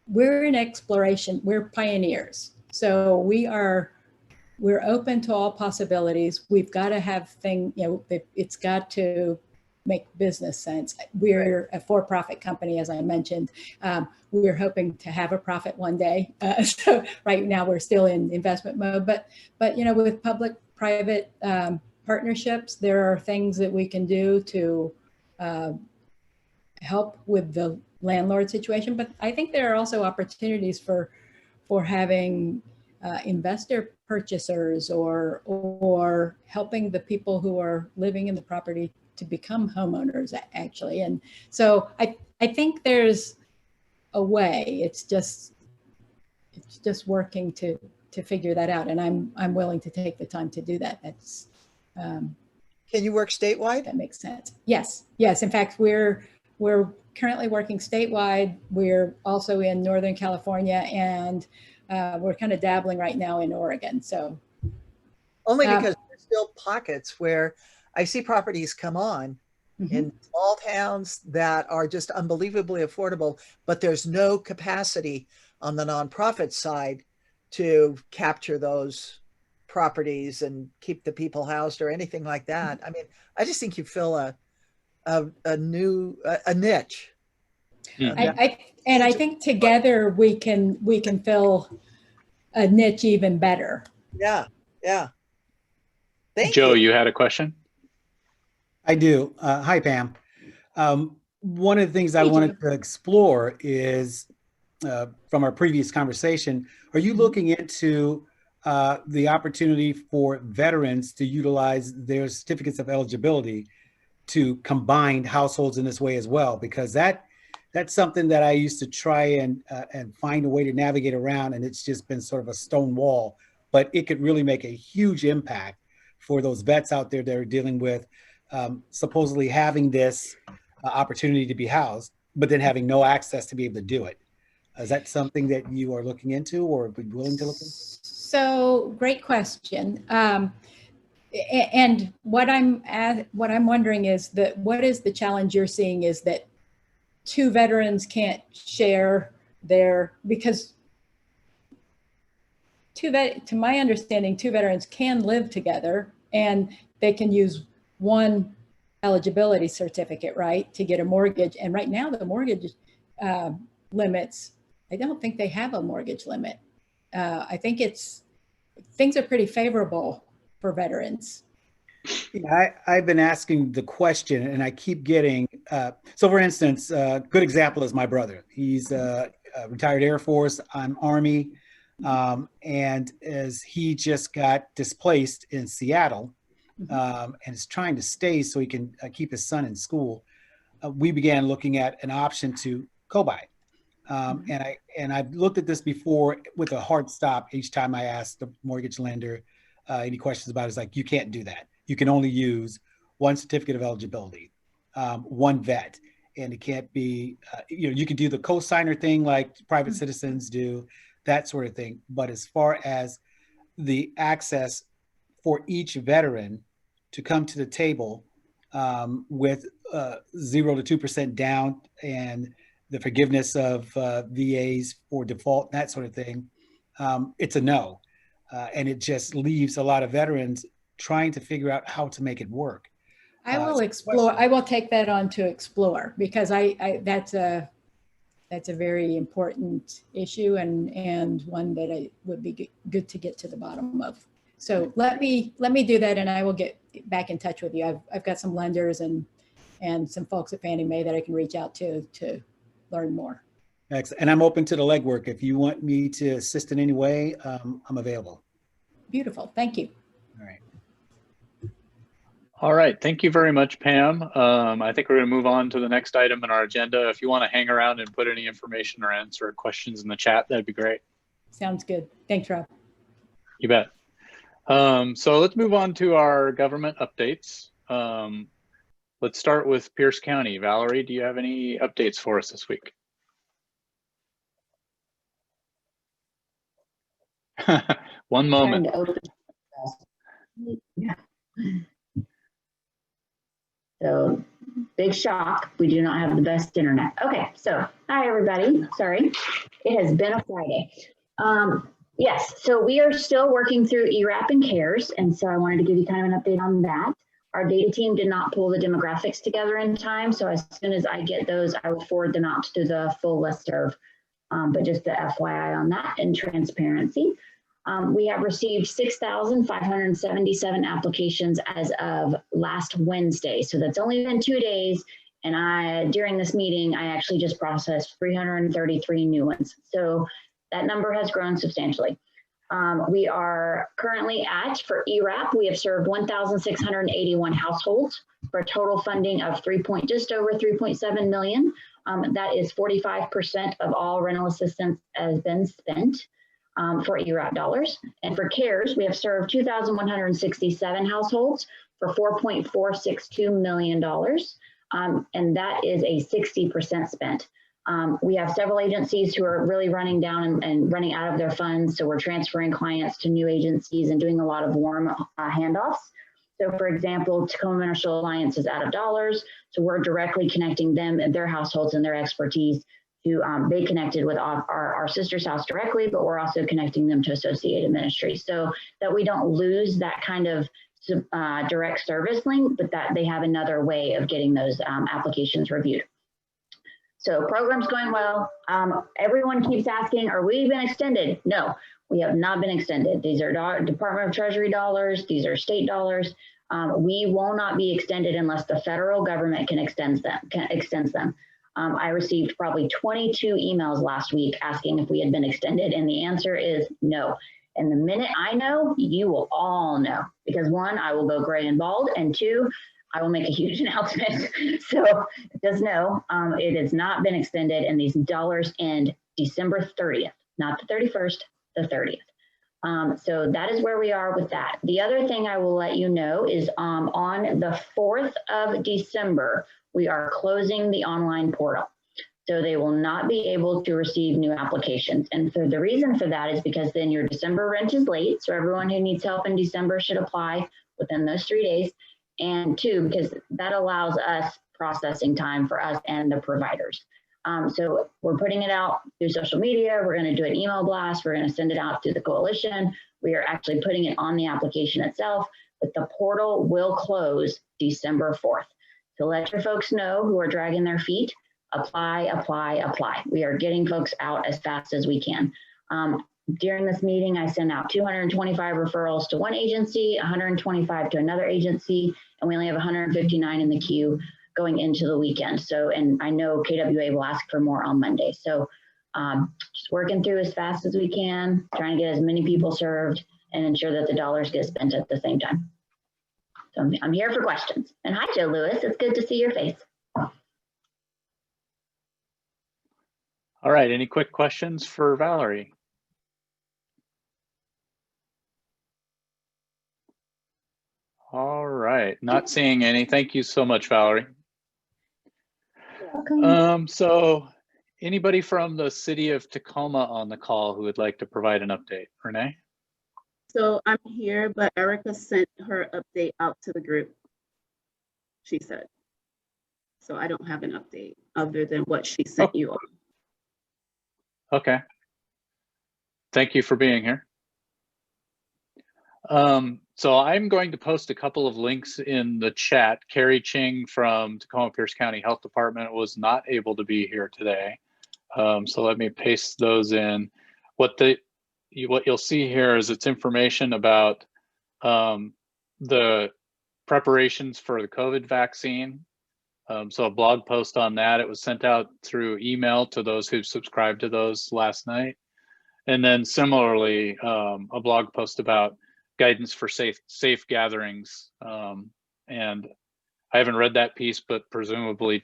we're in exploration. We're pioneers. So we're open to all possibilities. We've got to have it's got to make business sense. We're a for-profit company, as I mentioned. We're hoping to have a profit one day. So right now we're still in investment mode, but with public-private partnerships, there are things that we can do to help with the landlord situation. But I think there are also opportunities for having investor purchasers or helping the people who are living in the property to become homeowners, actually. And so I think there's a way. It's just working to figure that out, and I'm willing to take the time to do that. That's can you work statewide? That makes sense. Yes. In fact, we're currently working statewide. We're also in Northern California, and we're kind of dabbling right now in Oregon. So only because there's still pockets where I see properties come on in small towns that are just unbelievably affordable, but there's no capacity on the nonprofit side to capture those properties and keep the people housed or anything like that. I just think you fill a niche. I think together we can fill a niche even better. Yeah. Joe, you had a question? I do. Hi, Pam. One of the things I wanted to explore is from our previous conversation, are you looking into the opportunity for veterans to utilize their certificates of eligibility to combine households in this way as well? Because that's something that I used to try and find a way to navigate around, and it's just been sort of a stone wall, but it could really make a huge impact for those vets out there that are dealing with supposedly having this opportunity to be housed, but then having no access to be able to do it. Is that something that you are looking into or would be willing to look into? So great question. And what I'm wondering is that what is the challenge you're seeing is that two veterans can't share because to my understanding, two veterans can live together and they can use one eligibility certificate, right, to get a mortgage. And right now the mortgage limits, I don't think they have a mortgage limit. I think things are pretty favorable for veterans. Yeah, I've been asking the question and I keep getting, so for instance, a good example is my brother. He's a retired Air Force, I'm Army, and as he just got displaced in Seattle and is trying to stay so he can keep his son in school, we began looking at an option to co-buy. And I've looked at this before with a hard stop each time I asked the mortgage lender any questions about it. It's like, you can't do that. You can only use one certificate of eligibility, one vet, and it can't be, you can do the co-signer thing like private citizens do, that sort of thing. But as far as the access for each veteran to come to the table with 0 to 2% down and the forgiveness of VAs for default, that sort of thing, it's a no. And it just leaves a lot of veterans trying to figure out how to make it work. I will explore. I will take that on to explore, because that's a very important issue and one that it would be good to get to the bottom of. So let me do that, and I will get back in touch with you. I've got some lenders and some folks at Fannie Mae that I can reach out to learn more. Excellent. And I'm open to the legwork. If you want me to assist in any way, I'm available. Beautiful. Thank you. All right. All right, thank you very much, Pam. I think we're going to move on to the next item in our agenda. If you want to hang around and put any information or answer questions in the chat, that'd be great. Sounds good. Thanks, Rob. You bet. So let's move on to our government updates. Let's start with Pierce County. Valerie, do you have any updates for us this week? One moment. Yeah. So big shock, we do not have the best internet. Okay, so hi everybody, sorry. It has been a Friday. Yes, so we are still working through ERAP and CARES, and so I wanted to give you kind of an update on that. Our data team did not pull the demographics together in time, so as soon as I get those, I will forward them out to the full listserv. But just the FYI on that and transparency. We have received 6,577 applications as of last Wednesday. So that's only been 2 days. And during this meeting, I actually just processed 333 new ones. So that number has grown substantially. We are currently for ERAP, we have served 1,681 households for a total funding of just over 3.7 million. That is 45% of all rental assistance has been spent. For ERAP dollars. And for CARES, we have served 2,167 households for $4.462 million. And that is a 60% spent. We have several agencies who are really running down and running out of their funds. So we're transferring clients to new agencies and doing a lot of warm handoffs. So for example, Tacoma Ministerial Alliance is out of dollars. So we're directly connecting them and their households and their expertise to, they connected with our sister's house directly, but we're also connecting them to associated ministries so that we don't lose that kind of direct service link, but that they have another way of getting those applications reviewed. So program's going well. Everyone keeps asking, are we been extended? No, we have not been extended. These are Department of Treasury dollars. These are state dollars. We will not be extended unless the federal government extends them. I received probably 22 emails last week asking if we had been extended, and the answer is no. And the minute I know, you will all know, because one, I will go gray and bald, and two, I will make a huge announcement. So just know it has not been extended, and these dollars end December 30th, not the 31st, the 30th. So that is where we are with that. The other thing I will let you know is on the 4th of December, we are closing the online portal. So they will not be able to receive new applications. And so the reason for that is because then your December rent is late. So everyone who needs help in December should apply within those 3 days. And two, because that allows us processing time for us and the providers. So we're putting it out through social media. We're going to do an email blast. We're going to send it out to the coalition. We are actually putting it on the application itself, but the portal will close December 4th. So let your folks know who are dragging their feet, apply, apply, apply. We are getting folks out as fast as we can. During this meeting, I sent out 225 referrals to one agency, 125 to another agency, and we only have 159 in the queue going into the weekend. So, and I know KWA will ask for more on Monday. So just working through as fast as we can, trying to get as many people served and ensure that the dollars get spent at the same time. So I'm here for questions. And hi, Joe Lewis. It's good to see your face. All right, any quick questions for Valerie? All right, not seeing any. Thank you so much, Valerie. So anybody from the City of Tacoma on the call who would like to provide an update? Renee? So I'm here, but Erica sent her update out to the group, she said. So I don't have an update other than what she sent you all. Okay. Thank you for being here. So I'm going to post a couple of links in the chat. Carrie Ching from Tacoma Pierce County Health Department was not able to be here today. So let me paste those in. What you'll see here is it's information about the preparations for the COVID vaccine. So a blog post on that. It was sent out through email to those who subscribed to those last night. And then similarly, a blog post about guidance for safe gatherings. And I haven't read that piece, but presumably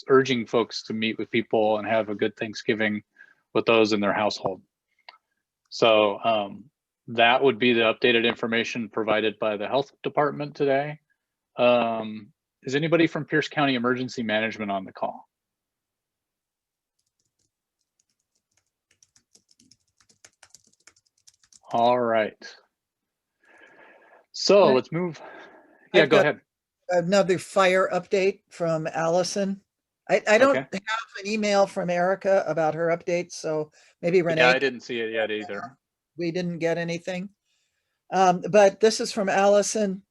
urging folks to meet with people and have a good Thanksgiving with those in their household. So that would be the updated information provided by the health department today. Is anybody from Pierce County Emergency Management on the call? All right. So let's move. Yeah, I've go got ahead. Another fire update from Allison. I don't Okay. have an email from Erica about her updates, so maybe Renee. Yeah, I didn't see it yet either. We didn't get anything. But this is from Allison.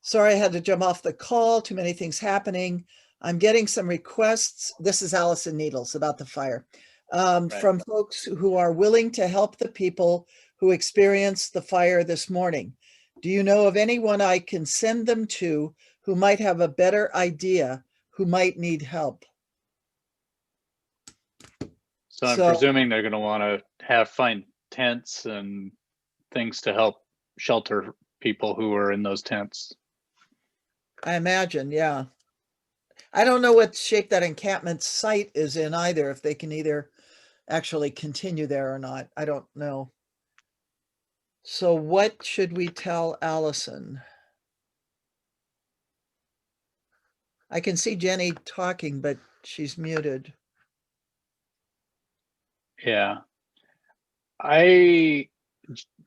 Sorry, I had to jump off the call. Too many things happening. I'm getting some requests. This is Allison Needles about the fire. From folks who are willing to help the people who experienced the fire this morning. Do you know of anyone I can send them to who might have a better idea, who might need help? So I'm presuming they're going to want to find tents and things to help shelter people who are in those tents. I imagine, yeah. I don't know what shape that encampment site is in either, if they can either actually continue there or not. I don't know. So what should we tell Allison? I can see Jenny talking, but she's muted. Yeah.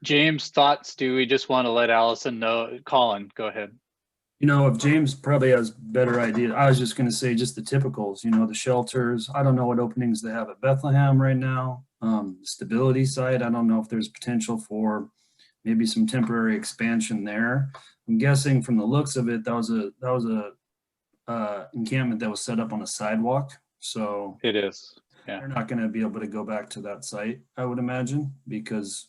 James, thoughts? Do we just want to let Allison know? Colin, go ahead. You know, if James probably has better ideas, I was just going to say just the typicals, you know, the shelters. I don't know what openings they have at Bethlehem right now. Stability side, I don't know if there's potential for maybe some temporary expansion there. I'm guessing from the looks of it, that was a encampment that was set up on a sidewalk. So it is. Yeah. They're not going to be able to go back to that site, I would imagine, because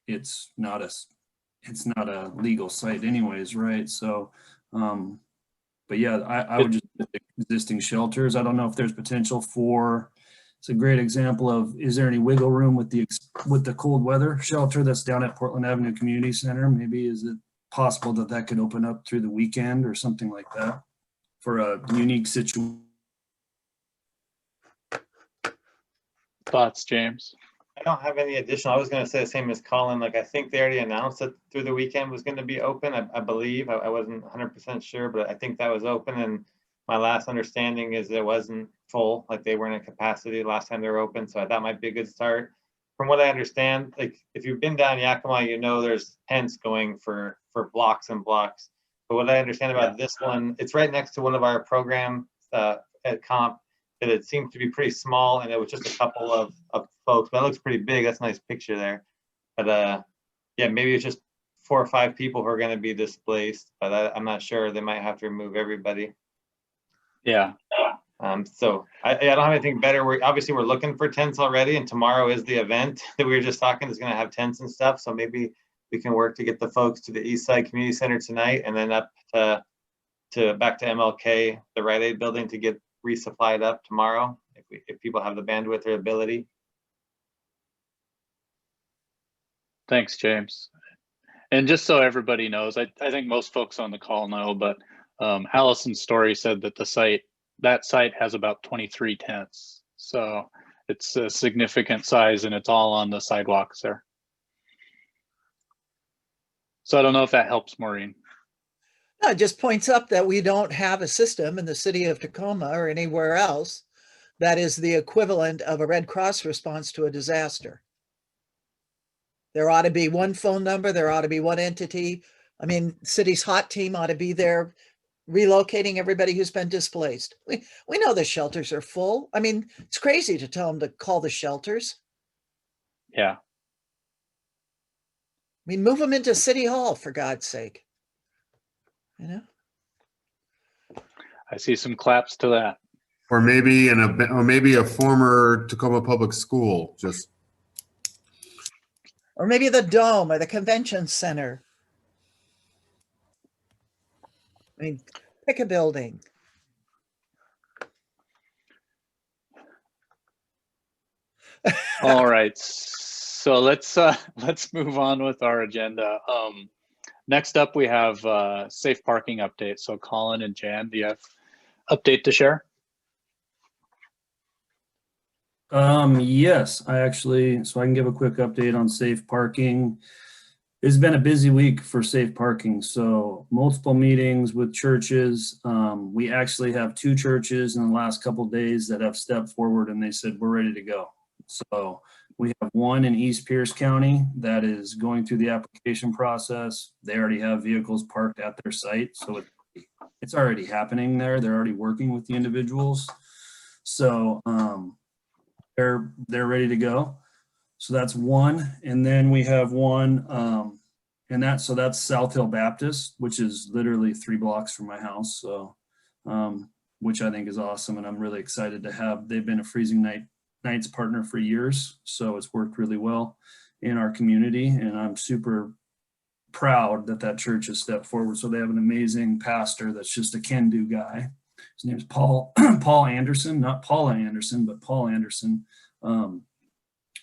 it's not a legal site anyways, right? So, but yeah, I would just existing shelters. I don't know if there's potential for. It's a great example of, is there any wiggle room with the cold weather shelter that's down at Portland Avenue Community Center? Maybe is it possible that could open up through the weekend or something like that for a unique situation? Thoughts, James? I don't have any additional. I was going to say the same as Colin. Like, I think they already announced that through the weekend was going to be open. I believe. I wasn't 100% sure, but I think that was open. And my last understanding is it wasn't full. Like, they weren't at capacity last time they were open. So that might be a good start. From what I understand, like, if you've been down Yakima, you know there's tents going for blocks and blocks. But what I understand about this one, it's right next to one of our programs at Comp. That it seemed to be pretty small, and it was just a couple of folks, but it looks pretty big. That's a nice picture there. But yeah, maybe it's just 4 or 5 people who are going to be displaced, but I'm not sure. They might have to remove everybody. Yeah. So I don't have anything better. We're looking for tents already, and tomorrow is the event that we were just talking is going to have tents and stuff. So maybe we can work to get the folks to the East Side Community Center tonight, and then up to back to MLK, the Rite Aid building, to get resupplied up tomorrow if people have the bandwidth or ability. Thanks, James. And just so everybody knows, I think most folks on the call know, but Allison's story said that that site has about 23 tents. So It's a significant size and it's all on the sidewalks there. So I don't know if that helps, Maureen. No, it just points up that we don't have a system in the city of Tacoma or anywhere else that is the equivalent of a Red Cross response to a disaster. There ought to be one phone number, there ought to be one entity. I mean, city's hot team ought to be there relocating everybody who's been displaced. We know the shelters are full. I mean, it's crazy to tell them to call the shelters. Yeah. I mean, move them into City Hall, for God's sake. You know? I see some claps to that. Or maybe a former Tacoma public school, just. Or maybe the Dome or the Convention Center. I mean, pick a building. All right, so let's move on with our agenda. Next up, we have safe parking update. So Colin and Jan, do you have update to share? Yes, so I can give a quick update on safe parking. It's been a busy week for safe parking. So multiple meetings with churches. We actually have 2 churches in the last couple of days that have stepped forward and they said, we're ready to go. So we have one in East Pierce County that is going through the application process. They already have vehicles parked at their site. So it's already happening there. They're already working with the individuals. So they're ready to go. So that's one. And then we have one, so that's South Hill Baptist, which is literally 3 blocks from my house. So, which I think is awesome. And I'm really excited to have, they've been a Freezing Nights partner for years. So it's worked really well in our community. And I'm super proud that church has stepped forward. So they have an amazing pastor that's just a can-do guy. His name is Paul Anderson, not Paula Anderson, but Paul Anderson.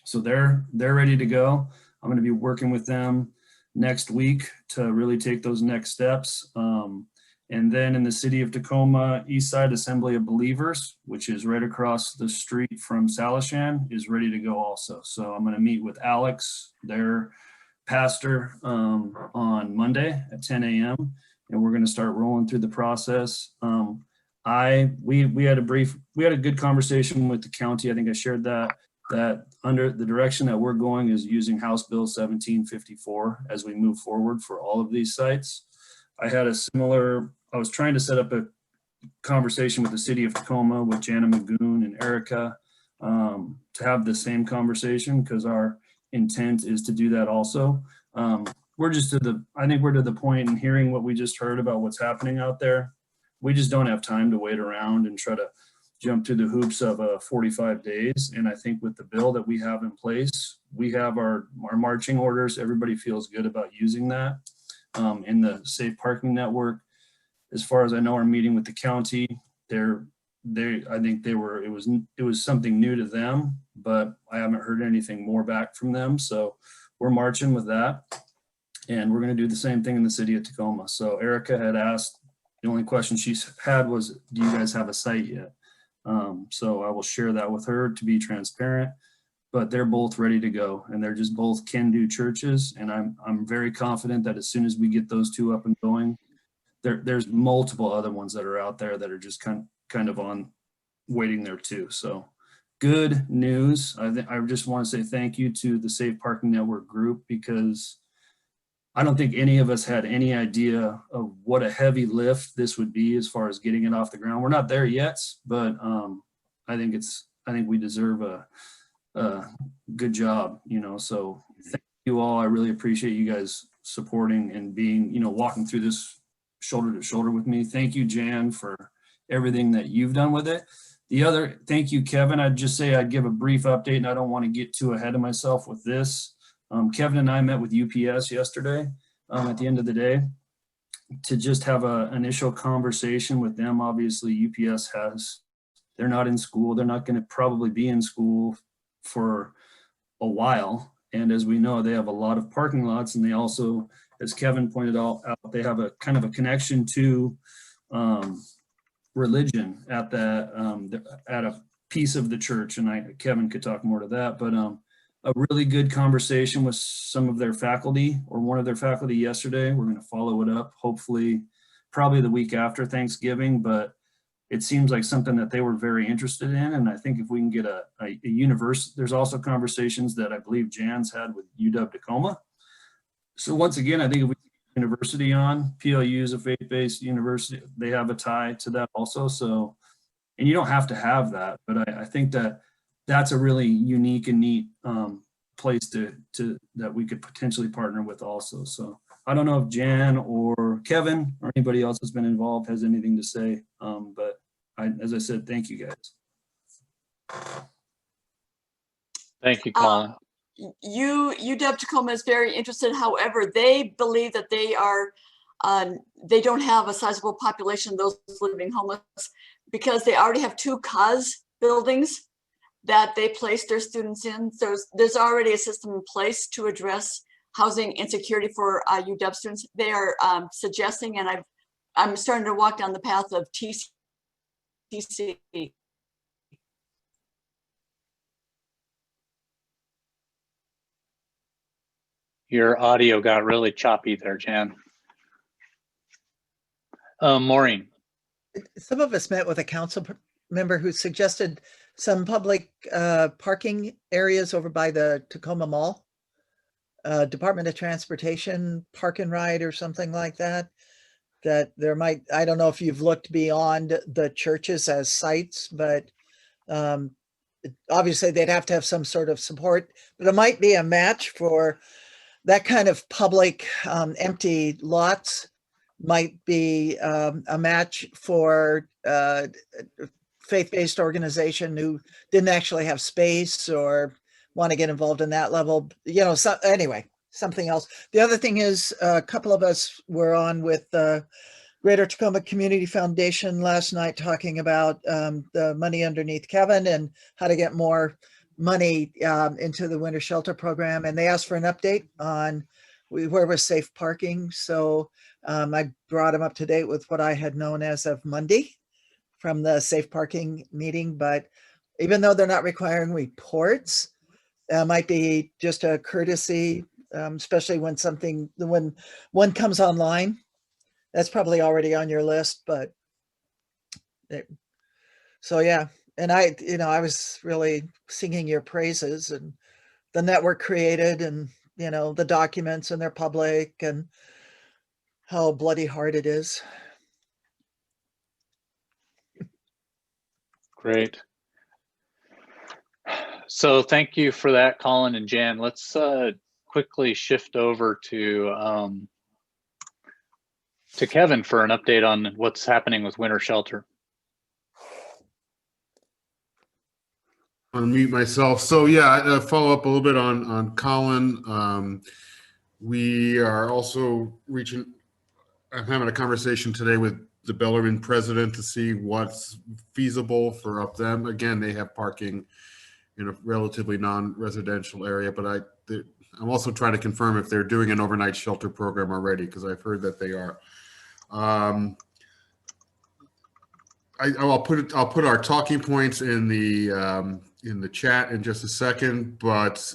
So they're ready to go. I'm going to be working with them next week to really take those next steps. And then in the City of Tacoma, East Side Assembly of Believers, which is right across the street from Salishan, is ready to go also. So I'm going to meet with Alex, their pastor, on Monday at 10 a.m. and we're going to start rolling through the process. We had a good conversation with the county. I think I shared that under the direction that we're going is using House Bill 1754 as we move forward for all of these sites. I was trying to set up a conversation with the City of Tacoma with Jana Magoon and Erica to have the same conversation, because our intent is to do that also. We're just I think we're to the point in hearing what we just heard about what's happening out there. We just don't have time to wait around and try to jump through the hoops of 45 days. And I think with the bill that we have in place, we have our marching orders. Everybody feels good about using that in the safe parking network. As far as I know, our meeting with the county, I think it was something new to them, but I haven't heard anything more back from them. So we're marching with that. And we're going to do the same thing in the City of Tacoma. So Erica had asked, the only question she had was, do you guys have a site yet? So I will share that with her to be transparent, but they're both ready to go, and they're just both can-do churches. And I'm very confident that as soon as we get those 2 up and going, there's multiple other ones that are out there that are just kind of on waiting there too. So good news. I just want to say thank you to the Safe Parking Network group, because I don't think any of us had any idea of what a heavy lift this would be as far as getting it off the ground. We're not there yet, but I think we deserve a good job, so thank you all. I really appreciate you guys supporting and being, walking through this shoulder to shoulder with me. Thank you, Jan, for everything that you've done with it. Thank you, Kevin. I'd just say I'd give a brief update, and I don't want to get too ahead of myself with this. Kevin and I met with UPS yesterday at the end of the day to just have an initial conversation with them. Obviously, UPS they're not in school. They're not going to probably be in school for a while. And as we know, they have a lot of parking lots, and they also, as Kevin pointed out, they have a kind of a connection to religion at a piece of the church, and Kevin could talk more to that, but a really good conversation with some of their faculty, or one of their faculty yesterday. We're going to follow it up, hopefully probably the week after Thanksgiving, but it seems like something that they were very interested in. And I think if we can get a universe, there's also conversations that I believe Jan's had with UW Tacoma. So once again, I think if we get university on, PLU is a faith-based university, they have a tie to that also. So, and you don't have to have that, but I think that that's a really unique and neat place to that we could potentially partner with also. So I don't know if Jan or Kevin or anybody else has been involved has anything to say, but as I said, thank you guys. Thank you, Colin. UW Tacoma is very interested. However, they believe that they are, they don't have a sizable population of those living homeless because they already have 2 COS buildings that they place their students in. So there's already a system in place to address housing insecurity for UW students. They are suggesting, and I'm starting to walk down the path of TCC. Your audio got really choppy there, Jan. Maureen. Some of us met with a council member who suggested some public parking areas over by the Tacoma Mall, Department of Transportation Park and Ride or something like that. That there might, I don't know if you've looked beyond the churches as sites, but obviously they'd have to have some sort of support, but it might be a match for that kind of public empty lots. Might be a match for a faith-based organization who didn't actually have space or want to get involved in that level. You know, so anyway, something else. The other thing is a couple of us were on with the Greater Tacoma Community Foundation last night talking about the money underneath Kevin and how to get more money into the winter shelter program. And they asked for an update on where was safe parking. So I brought them up to date with what I had known as of Monday from the safe parking meeting. But even though they're not requiring reports, might be just a courtesy, especially when when one comes online. That's probably already on your list, but so yeah. And I was really singing your praises and the network created and, the documents and they're public and how bloody hard it is. Great. So thank you for that, Colin and Jan. Let's quickly shift over to Kevin for an update on what's happening with winter shelter. Unmute myself. So yeah, follow up a little bit on Colin. We are also I'm having a conversation today with the Bellarmine president to see what's feasible for up them. Again, they have parking in a relatively non-residential area, but I'm also trying to confirm if they're doing an overnight shelter program already, because I've heard that they are. I'll put our talking points in the chat in just a second, but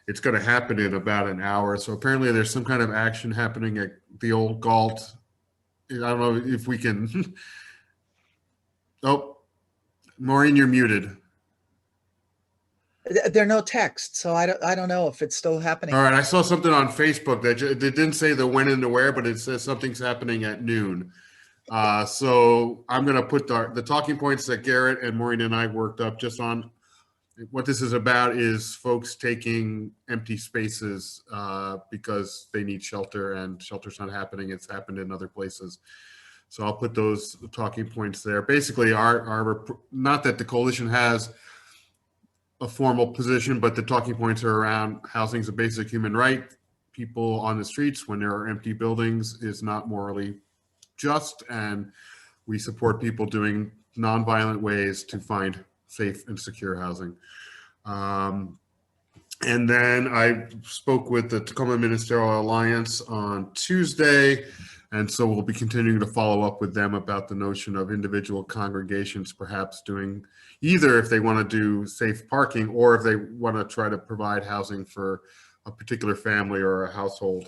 it's going to happen in about an hour. So apparently there's some kind of action happening at the old Galt. I don't know if we can. Oh, Maureen, you're muted. There are no texts, so I don't know if it's still happening. All right, I saw something on Facebook that it didn't say the when and the where, but it says something's happening at noon. So I'm going to put the talking points that Garrett and Maureen and I worked up just on. What this is about is folks taking empty spaces because they need shelter and shelter's not happening. It's happened in other places. So I'll put those talking points there. Basically, our not that the coalition has a formal position, but the talking points are around housing is a basic human right. People on the streets when there are empty buildings is not morally just, and we support people doing nonviolent ways to find safe and secure housing. And then I spoke with the Tacoma Ministerial Alliance on Tuesday. And so we'll be continuing to follow up with them about the notion of individual congregations perhaps doing either if they want to do safe parking or if they want to try to provide housing for a particular family or a household.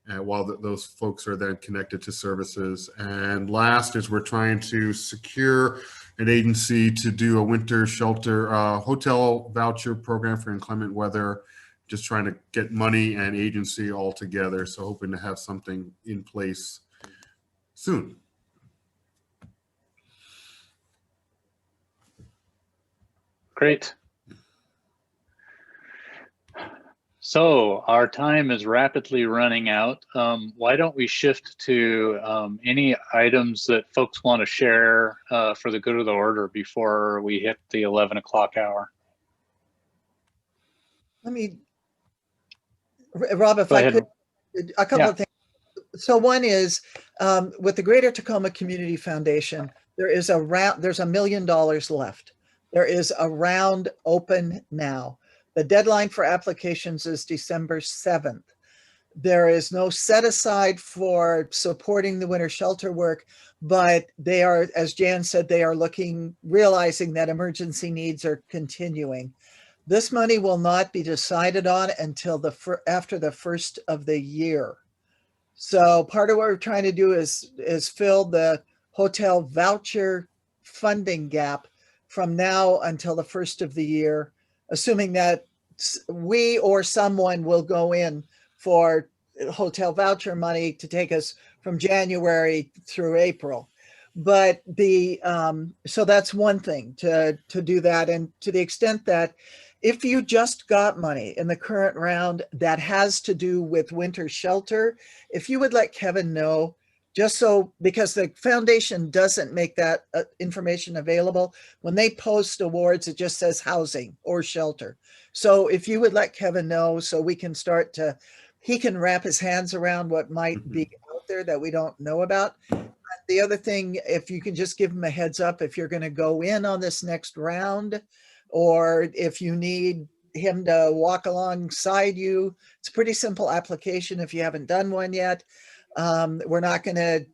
And while those folks are then connected to services. And last is we're trying to secure an agency to do a winter shelter hotel voucher program for inclement weather, just trying to get money and agency all together. So hoping to have something in place soon. Great. So our time is rapidly running out. Why don't we shift to any items that folks want to share for the good of the order before we hit the 11 o'clock hour? Let me, Rob, if Go I ahead. could, a couple of things. So one is with the Greater Tacoma Community Foundation, there's $1 million left. There is a round open now. The deadline for applications is December 7th. There is no set aside for supporting the winter shelter work, but they are, as Jan said, they are realizing that emergency needs are continuing. This money will not be decided on until after the first of the year. So part of what we're trying to do is fill the hotel voucher funding gap from now until the first of the year, assuming that we or someone will go in for hotel voucher money to take us from January through April. But so that's one thing to do that. And to the extent that if you just got money in the current round that has to do with winter shelter, if you would let Kevin know, just so, because the foundation doesn't make that information available. When they post awards, it just says housing or shelter. So if you would let Kevin know so we can start to, he can wrap his hands around what might be out there that we don't know about. The other thing, if you can just give him a heads up, if you're going to go in on this next round, or if you need him to walk alongside you, it's a pretty simple application if you haven't done one yet. We're not going to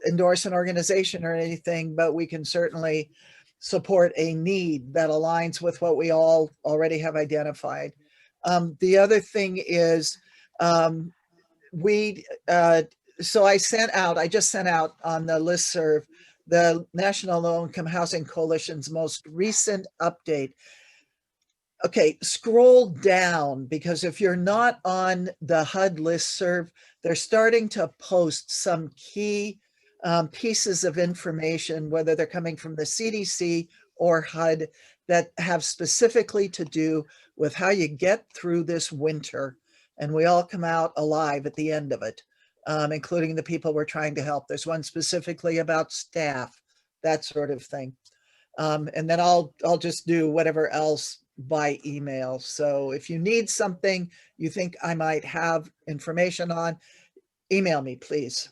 endorse an organization or anything, but we can certainly support a need that aligns with what we all already have identified. The other thing is so I just sent out on the listserv the National Low Income Housing Coalition's most recent update. Okay, scroll down, because if you're not on the HUD listserv, they're starting to post some key pieces of information, whether they're coming from the CDC or HUD, that have specifically to do with how you get through this winter and we all come out alive at the end of it, including the people we're trying to help. There's one specifically about staff, that sort of thing. And then I'll just do whatever else by email. So if you need something you think I might have information on, email me, please.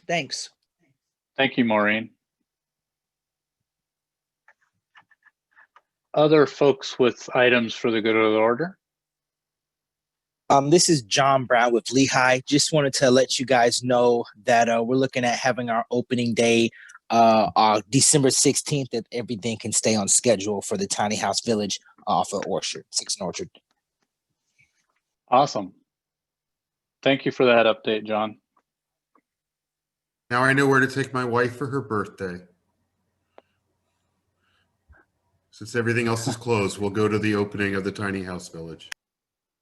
Thanks. Thank you, Maureen. Other folks with items for the good of the order? This is John Brown with Lehigh. Just wanted to let you guys know that we're looking at having our opening day December 16th, that everything can stay on schedule for the tiny house village off of Orchard, 6th and Orchard. Awesome. Thank you for that update, John. Now I know where to take my wife for her birthday. Since everything else is closed, we'll go to the opening of the tiny house village.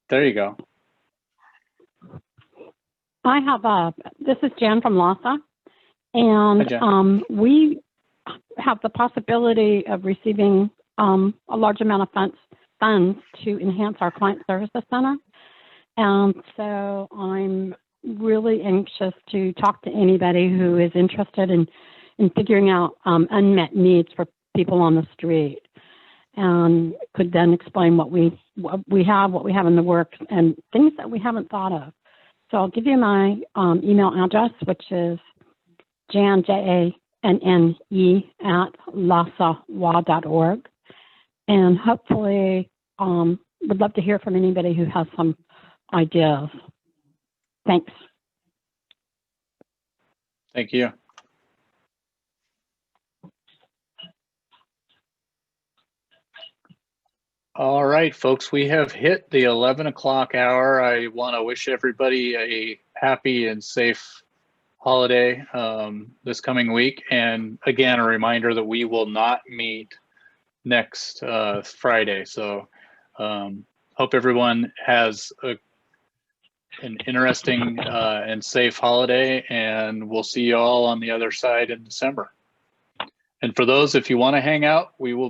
There you go. I have this is Jan from LASA, and we have the possibility of receiving a large amount of funds to enhance our client services center. And so I'm really anxious to talk to anybody who is interested in figuring out unmet needs for people on the street, and could then explain what we have in the works and things that we haven't thought of. So I'll give you my email address, which is Jan, J-A-N-N-E @lasawa.org. And hopefully would love to hear from anybody who has some ideas. Thanks. Thank you. All right, folks, we have hit the 11 o'clock hour. I want to wish everybody a happy and safe holiday this coming week. And again, a reminder that we will not meet next Friday. So hope everyone has an interesting and safe holiday, and we'll see you all on the other side in December. And for those, if you want to hang out, we will